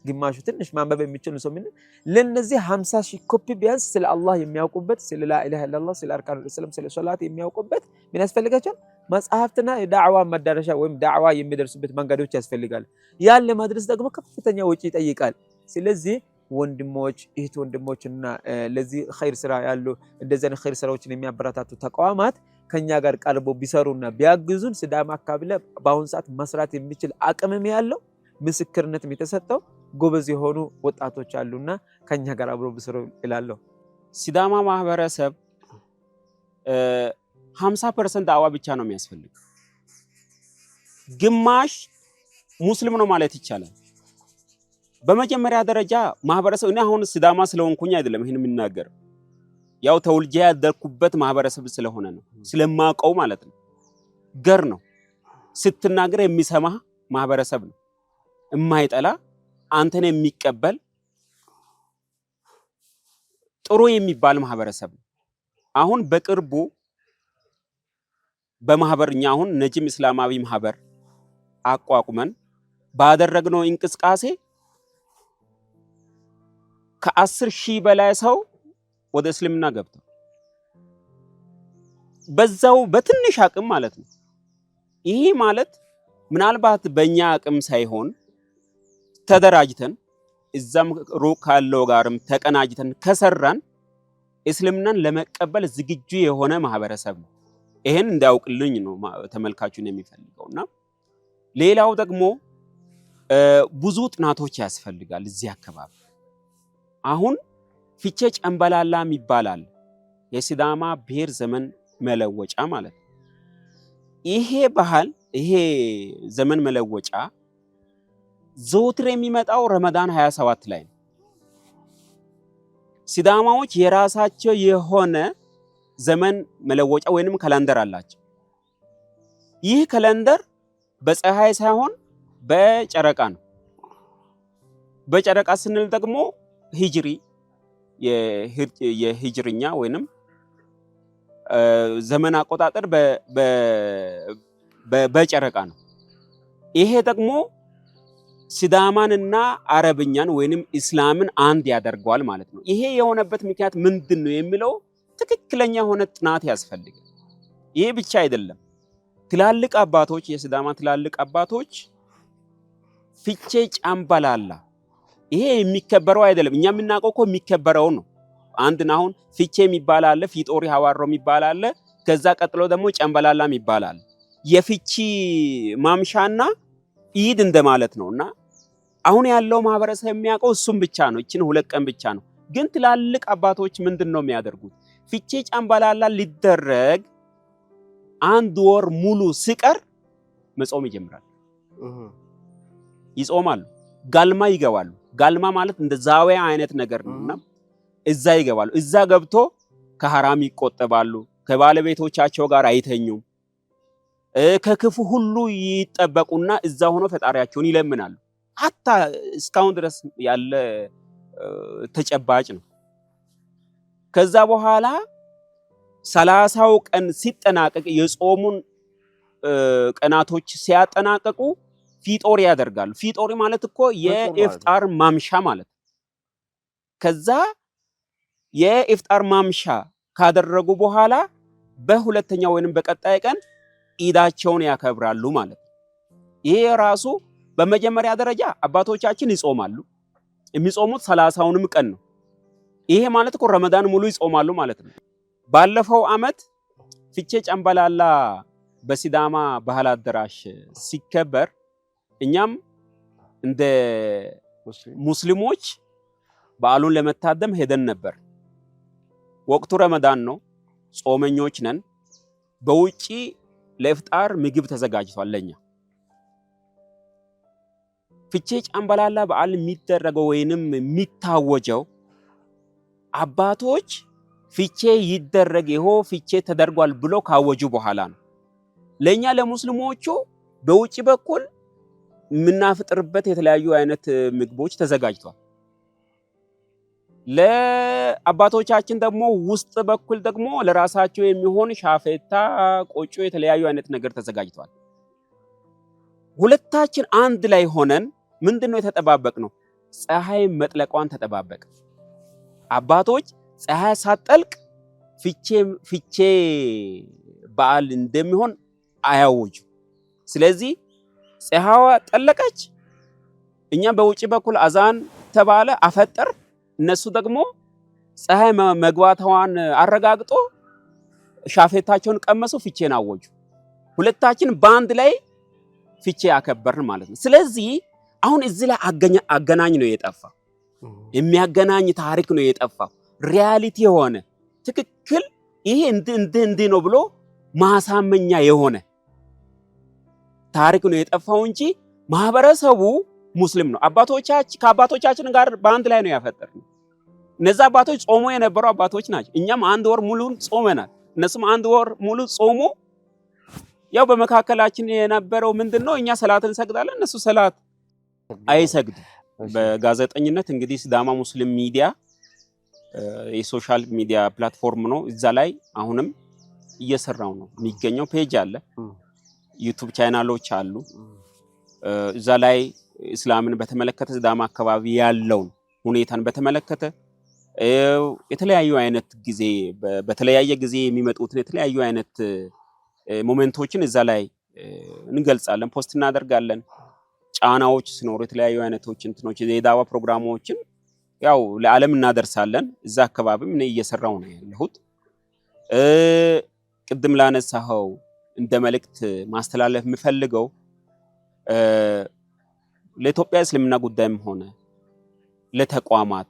ግማሹ ትንሽ ማንበብ የሚችል ሰው ምን ለነዚህ 50 ሺህ ኮፒ ቢያንስ ስለ አላህ የሚያውቁበት ስለ ላ ኢላሃ ኢላላህ ስለ አርካኑል እስላም ስለ ሶላት የሚያውቁበት ምን ያስፈልጋቸዋል? መጽሐፍትና የዳዕዋ መዳረሻ ወይም ዳዕዋ የሚደርሱበት መንገዶች ያስፈልጋል። ያን ለማድረስ ደግሞ ከፍተኛ ወጪ ይጠይቃል። ስለዚህ ወንድሞች እህት ወንድሞችና ለዚህ ኸይር ስራ ያሉ እንደዚህ አይነት ኸይር ስራዎችን የሚያበረታቱ ተቋማት ከኛ ጋር ቀርቦ ቢሰሩና ቢያግዙን ሲዳማ አካባቢ ላይ በአሁን ሰዓት መስራት የሚችል አቅምም ያለው ምስክርነትም የተሰጠው ጎበዝ የሆኑ ወጣቶች አሉና ከኛ ጋር አብሮ ቢሰሩ ይላል። ሲዳማ ማህበረሰብ 50% ዳዕዋ ብቻ ነው የሚያስፈልግ። ግማሽ ሙስሊም ነው ማለት ይቻላል። በመጀመሪያ ደረጃ ማህበረሰብ እኔ አሁን ሲዳማ ስለሆንኩኝ አይደለም ይሄን የምናገር፣ ያው ተወልጄ ያደርኩበት ማህበረሰብ ስለሆነ ነው፣ ስለማውቀው ማለት ነው። ገር ነው ስትናገር የሚሰማ ማህበረሰብ ነው፣ የማይጠላ አንተን የሚቀበል ጥሩ የሚባል ማህበረሰብ ነው። አሁን በቅርቡ በማህበርኛ አሁን ነጂም እስላማዊ ማህበር አቋቁመን ባደረግነው እንቅስቃሴ ከ10 ሺህ በላይ ሰው ወደ እስልምና ገብቷል። በዛው በትንሽ አቅም ማለት ነው። ይሄ ማለት ምናልባት በእኛ አቅም ሳይሆን ተደራጅተን እዛም ሩቅ ካለው ጋርም ተቀናጅተን ከሰራን እስልምናን ለመቀበል ዝግጁ የሆነ ማህበረሰብ ነው። ይሄን እንዳውቅልኝ ነው ተመልካቹን የሚፈልገውና ሌላው ደግሞ ብዙ ጥናቶች ያስፈልጋል። እዚህ አካባቢ አሁን ፊቼ ጨምበላላ ይባላል የሲዳማ ብሔር ዘመን መለወጫ ማለት ነው። ይሄ ባህል ይሄ ዘመን መለወጫ ዘውትር የሚመጣው ረመዳን 27 ላይ ነው። ሲዳማዎች የራሳቸው የሆነ ዘመን መለወጫ ወይንም ካላንደር አላቸው። ይህ ካላንደር በፀሐይ ሳይሆን በጨረቃ ነው። በጨረቃ ስንል ደግሞ ሂጅሪ የሂጅርኛ ወይንም ዘመን አቆጣጠር በጨረቃ ነው። ይሄ ደግሞ ሲዳማንና አረብኛን ወይንም እስላምን አንድ ያደርገዋል ማለት ነው። ይሄ የሆነበት ምክንያት ምንድነው የሚለው ትክክለኛ ሆነ ጥናት ያስፈልጋል። ይሄ ብቻ አይደለም። ትላልቅ አባቶች የሲዳማ ትላልቅ አባቶች ፊቼ ጨምበላላ ይሄ የሚከበረው አይደለም። እኛ የምናውቀው እኮ የሚከበረው ነው። አንድና አሁን ፊቼ የሚባል አለ፣ ፊጦሪ ሐዋሮ የሚባል አለ፣ ከዛ ቀጥሎ ደግሞ ጨምበላላ የሚባል አለ። የፊቺ ማምሻና ኢድ እንደማለት ነውና አሁን ያለው ማህበረሰብ የሚያውቀው እሱም ብቻ ነው። እቺን 2 ቀን ብቻ ነው። ግን ትላልቅ አባቶች ምንድነው የሚያደርጉት? ፊቼ ጨምበላላ ሊደረግ 1 ወር ሙሉ ሲቀር መጾም ይጀምራል። ይጾማሉ፣ ጋልማ ይገባሉ። ጋልማ ማለት እንደ ዛዊያ አይነት ነገር ነውና እዛ ይገባሉ። እዛ ገብቶ ከሐራም ይቆጠባሉ። ከባለቤቶቻቸው ጋር አይተኙም። ከክፉ ሁሉ ይጠበቁና እዛ ሆኖ ፈጣሪያቸውን ይለምናሉ። አታ እስካሁን ድረስ ያለ ተጨባጭ ነው። ከዛ በኋላ 30ው ቀን ሲጠናቀቅ የጾሙን ቀናቶች ሲያጠናቀቁ ፊጦሪ ያደርጋሉ። ፊጦሪ ማለት እኮ የኢፍጣር ማምሻ ማለት ነው። ከዛ የኢፍጣር ማምሻ ካደረጉ በኋላ በሁለተኛው ወይንም በቀጣይ ቀን ኢዳቸውን ያከብራሉ ማለት ነው። ይሄ ራሱ በመጀመሪያ ደረጃ አባቶቻችን ይጾማሉ። የሚጾሙት 30ውንም ቀን ነው። ይሄ ማለት እኮ ረመዳን ሙሉ ይጾማሉ ማለት ነው። ባለፈው አመት ፊቼ ጨምበላላ በሲዳማ ባህል አዳራሽ ሲከበር እኛም እንደ ሙስሊሞች በዓሉን ለመታደም ሄደን ነበር። ወቅቱ ረመዳን ነው፣ ጾመኞች ነን። በውጪ ለኢፍጣር ምግብ ተዘጋጅቷል ለኛ። ፊቼ ጨምበላላ በዓል የሚደረገው ወይንም የሚታወጀው አባቶች ፊቼ ይደረግ ይሆ ፊቼ ተደርጓል ብሎ ካወጁ በኋላ ነው። ለኛ ለሙስሊሞቹ በውጪ በኩል ምናፍጥርበት የተለያዩ አይነት ምግቦች ተዘጋጅቷል። ለአባቶቻችን ደግሞ ውስጥ በኩል ደግሞ ለራሳቸው የሚሆን ሻፌታ፣ ቆጮ የተለያዩ አይነት ነገር ተዘጋጅቷል። ሁለታችን አንድ ላይ ሆነን ምንድነው የተጠባበቅነው? ፀሐይ መጥለቋን ተጠባበቅ። አባቶች ፀሐይ ሳትጠልቅ ፊቼ በዓል እንደሚሆን አያወጁ። ስለዚህ ፀሐይዋ ጠለቀች፣ እኛ በውጪ በኩል አዛን ተባለ አፈጠር፣ እነሱ ደግሞ ፀሐይ መግባቷን አረጋግጦ ሻፌታቸውን ቀመሱ፣ ፊቼን አወጁ። ሁለታችን በአንድ ላይ ፊቼ አከበርን ማለት ነው። ስለዚህ አሁን እዚህ ላይ አገናኝ ነው የጠፋው፣ የሚያገናኝ ታሪክ ነው የጠፋው። ሪያሊቲ የሆነ ትክክል ይሄ እንዲህ ነው ብሎ ማሳመኛ የሆነ ታሪክ ነው የጠፋው እንጂ ማህበረሰቡ ሙስሊም ነው። ከአባቶቻችን ጋር በአንድ ላይ ነው ያፈጠርነው። እነዛ አባቶች ጾሞ የነበሩ አባቶች ናቸው። እኛም አንድ ወር ሙሉ ጾመናል፣ እነሱም አንድ ወር ሙሉ ጾሙ። ያው በመካከላችን የነበረው ምንድነው? እኛ ሰላትን እንሰግዳለን፣ እነሱ ሰላት አይሰግዱም። በጋዜጠኝነት እንግዲህ ሲዳማ ሙስሊም ሚዲያ የሶሻል ሚዲያ ፕላትፎርም ነው። እዛ ላይ አሁንም እየሰራው ነው የሚገኘው። ፔጅ አለ፣ ዩቲዩብ ቻናሎች አሉ። እዛ ላይ እስላምን በተመለከተ ሲዳማ አካባቢ ያለውን ሁኔታን በተመለከተ የተለያዩ አይነት ጊዜ በተለያየ ጊዜ የሚመጡትን የተለያዩ አይነት ሞመንቶችን እዛ ላይ እንገልጻለን፣ ፖስት እናደርጋለን። ጫናዎች ሲኖሩ የተለያዩ አይነቶች እንትኖች የዳዋ ፕሮግራሞችን ያው ለዓለም እናደርሳለን። እዛ አካባቢም እኔ እየሰራው ነው ያለሁት። ቅድም ላነሳኸው እንደ መልእክት ማስተላለፍ የምፈልገው ለኢትዮጵያ እስልምና ጉዳይም ሆነ ለተቋማት፣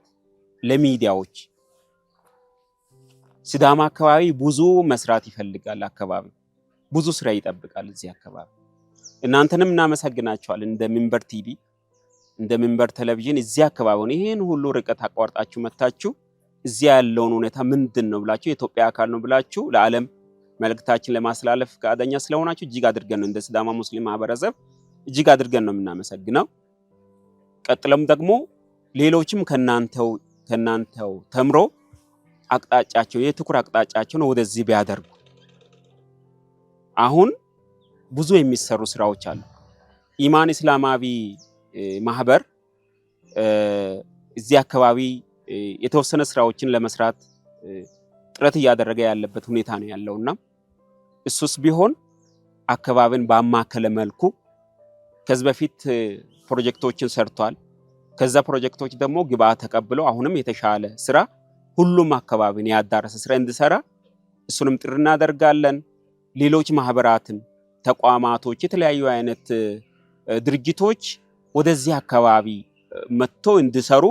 ለሚዲያዎች ሲዳማ አካባቢ ብዙ መስራት ይፈልጋል። አካባቢ ብዙ ስራ ይጠብቃል። እዚህ አካባቢ እናንተንም እናመሰግናችኋለን። እንደ ሚንበር ቲቪ እንደ ሚንበር ቴሌቪዥን እዚህ አካባቢውን ይሄን ሁሉ ርቀት አቋርጣችሁ መታችሁ እዚህ ያለውን ሁኔታ ምንድነው ብላችሁ የኢትዮጵያ አካል ነው ብላችሁ ለዓለም መልእክታችን ለማስተላለፍ ፈቃደኛ ስለሆናችሁ እጅግ አድርገን ነው እንደ ሲዳማ ሙስሊም ማህበረሰብ እጅግ አድርገን ነው የምናመሰግነው። ቀጥሎም ደግሞ ሌሎችም ከናንተው ተምሮ አቅጣጫቸው የትኩር አቅጣጫቸውን ወደዚህ ቢያደርጉ። አሁን ብዙ የሚሰሩ ስራዎች አሉ። ኢማን እስላማዊ ማህበር እዚህ አካባቢ የተወሰነ ስራዎችን ለመስራት ጥረት እያደረገ ያለበት ሁኔታ ነው ያለውና እሱስ ቢሆን አካባቢን ባማከለ መልኩ ከዚህ በፊት ፕሮጀክቶችን ሰርቷል። ከዛ ፕሮጀክቶች ደግሞ ግብአት ተቀብለው አሁንም የተሻለ ስራ ሁሉም አካባቢን ያዳረሰ ስራ እንዲሰራ እሱንም ጥሪ እናደርጋለን። ሌሎች ማህበራትን፣ ተቋማቶች፣ የተለያዩ አይነት ድርጅቶች ወደዚህ አካባቢ መጥቶ እንዲሰሩ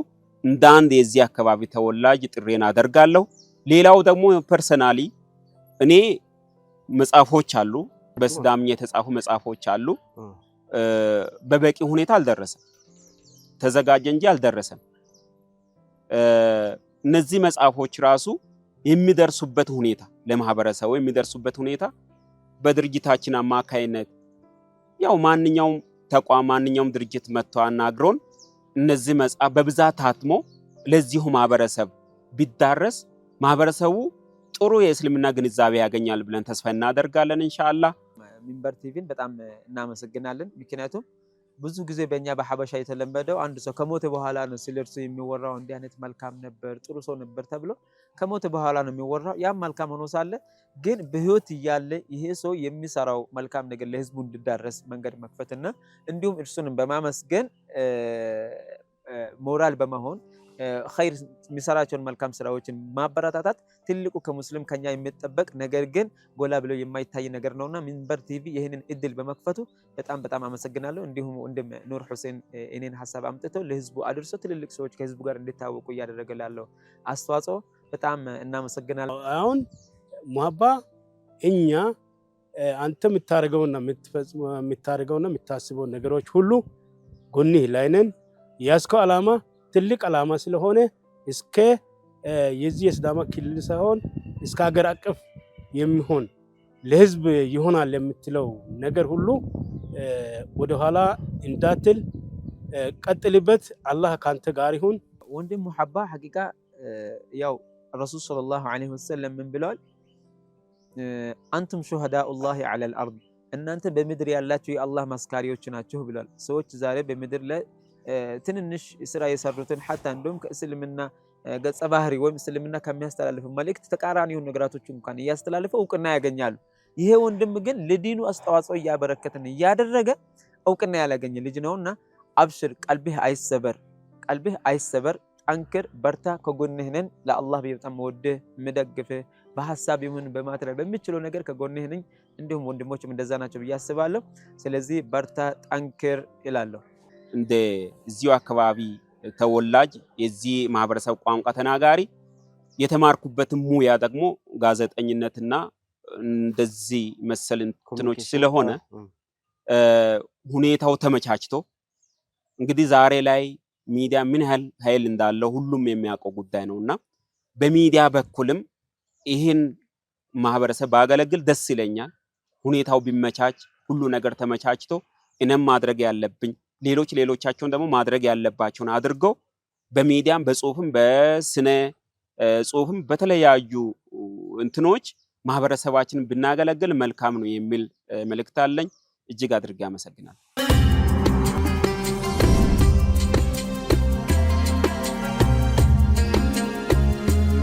እንደ አንድ የዚህ አካባቢ ተወላጅ ጥሬን አደርጋለሁ። ሌላው ደግሞ ፐርሰናሊ እኔ መጽሐፎች አሉ፣ በሲዳምኛ የተጻፉ መጽሐፎች አሉ። በበቂ ሁኔታ አልደረሰም፣ ተዘጋጀ እንጂ አልደረሰም። እነዚህ መጽሐፎች ራሱ የሚደርሱበት ሁኔታ ለማህበረሰቡ የሚደርሱበት ሁኔታ በድርጅታችን አማካይነት ያው ማንኛውም ተቋም ማንኛውም ድርጅት መጥቶ አናግሮን እነዚህ መጽሐፍ በብዛት ታትሞ ለዚሁ ማህበረሰብ ቢዳረስ ማህበረሰቡ ጥሩ የእስልምና ግንዛቤ ያገኛል ብለን ተስፋ እናደርጋለን ኢንሻአላህ። ሚንበር ቲቪን በጣም እናመሰግናለን። ምክንያቱም ብዙ ጊዜ በእኛ በሐበሻ የተለመደው አንድ ሰው ከሞተ በኋላ ነው ስለርሱ የሚወራው። እንዲህ አይነት መልካም ነበር፣ ጥሩ ሰው ነበር ተብሎ ከሞተ በኋላ ነው የሚወራው። ያም መልካም ሆኖ ሳለ ግን በህይወት እያለ ይሄ ሰው የሚሰራው መልካም ነገር ለህዝቡ እንዲዳረስ መንገድ መክፈትና እንዲሁም እርሱንም በማመስገን ሞራል በመሆን ኸይር የሚሰራቸውን መልካም ስራዎችን ማበረታታት ትልቁ ከሙስሊም ከኛ የሚጠበቅ ነገር ግን ጎላ ብሎ የማይታይ ነገር ነውና ሚንበር ቲቪ ይህንን እድል በመክፈቱ በጣም አመሰግናለሁ። እንዲሁም ወንድም ኑር ሁሴን እኔን ሐሳብ አምጥተው ለህዝቡ አድርሶ ትልልቅ ሰዎች ከህዝቡ ጋር እንዲታወቁ እያደረገ ላለው አስተዋጽኦ በጣም እናመሰግናለን። አሁን ሙሀባ እኛ አንተ የምታደርገውና የምታስበው ነገሮች ሁሉ ጎንህ ላይ ነን። ያስከው ዓላማ ትልቅ ዓላማ ስለሆነ እስከ የዚህ የሲዳማ ክልል ሳይሆን እስከ ሀገር አቀፍ የሚሆን ለህዝብ ይሆናል የምትለው ነገር ሁሉ ወደኋላ እንዳትል ቀጥልበት። አላህ ካንተ ጋር ይሁን። ወንድም ሙሐባ ሐቂቃ ያው ረሱል ሰለላሁ ዐለይሂ ወሰለም ምን ብለዋል? አንቱም ሹሃዳኡላሂ ዐለል አርድ እናንተ በምድር ያላችሁ የአላህ መስካሪዎች ናችሁ ብለዋል። ሰዎች ዛሬ በምድር ላይ ትንንሽ ስራ የሰሩትን ሐታ እንደውም ከእስልምና ገጸ ባህሪ ወይም እስልምና ከሚያስተላልፍ መልእክት ተቃራኒ የሆኑ ነገራቶች እንኳን እያስተላልፈ እውቅና ያገኛሉ። ይሄ ወንድም ግን ለዲኑ አስተዋጽኦ እያበረከተን እያደረገ እውቅና ያላገኘ ልጅ ነውና አብሽር፣ ቀልብህ አይሰበር፣ ጠንክር፣ በርታ፣ ከጎንህ ነን። ለአላህ በጣም ወደህ ምደግፍህ በሐሳብ ይሁን በማትሪያል በሚችለው ነገር ከጎንህ ነኝ። እንዲሁም ወንድሞችም እንደዛ ናቸው ብዬ አስባለሁ። ስለዚህ በርታ፣ ጠንክር ይላለሁ። እንደ እዚሁ አካባቢ ተወላጅ የዚህ ማህበረሰብ ቋንቋ ተናጋሪ የተማርኩበት ሙያ ደግሞ ጋዜጠኝነትና እንደዚህ መሰል እንትኖች ስለሆነ ሁኔታው ተመቻችቶ እንግዲህ ዛሬ ላይ ሚዲያ ምን ያህል ኃይል እንዳለው ሁሉም የሚያውቀው ጉዳይ ነውና በሚዲያ በኩልም ይህን ማህበረሰብ ባገለግል ደስ ይለኛል። ሁኔታው ቢመቻች ሁሉ ነገር ተመቻችቶ እኔም ማድረግ ያለብኝ ሌሎቻቸውን ደግሞ ማድረግ ያለባቸውን አድርገው በሚዲያም በጽሁፍም በስነ ጽሁፍም በተለያዩ እንትኖች ማህበረሰባችንን ብናገለግል መልካም ነው የሚል መልእክት አለኝ። እጅግ አድርጌ አመሰግናለሁ።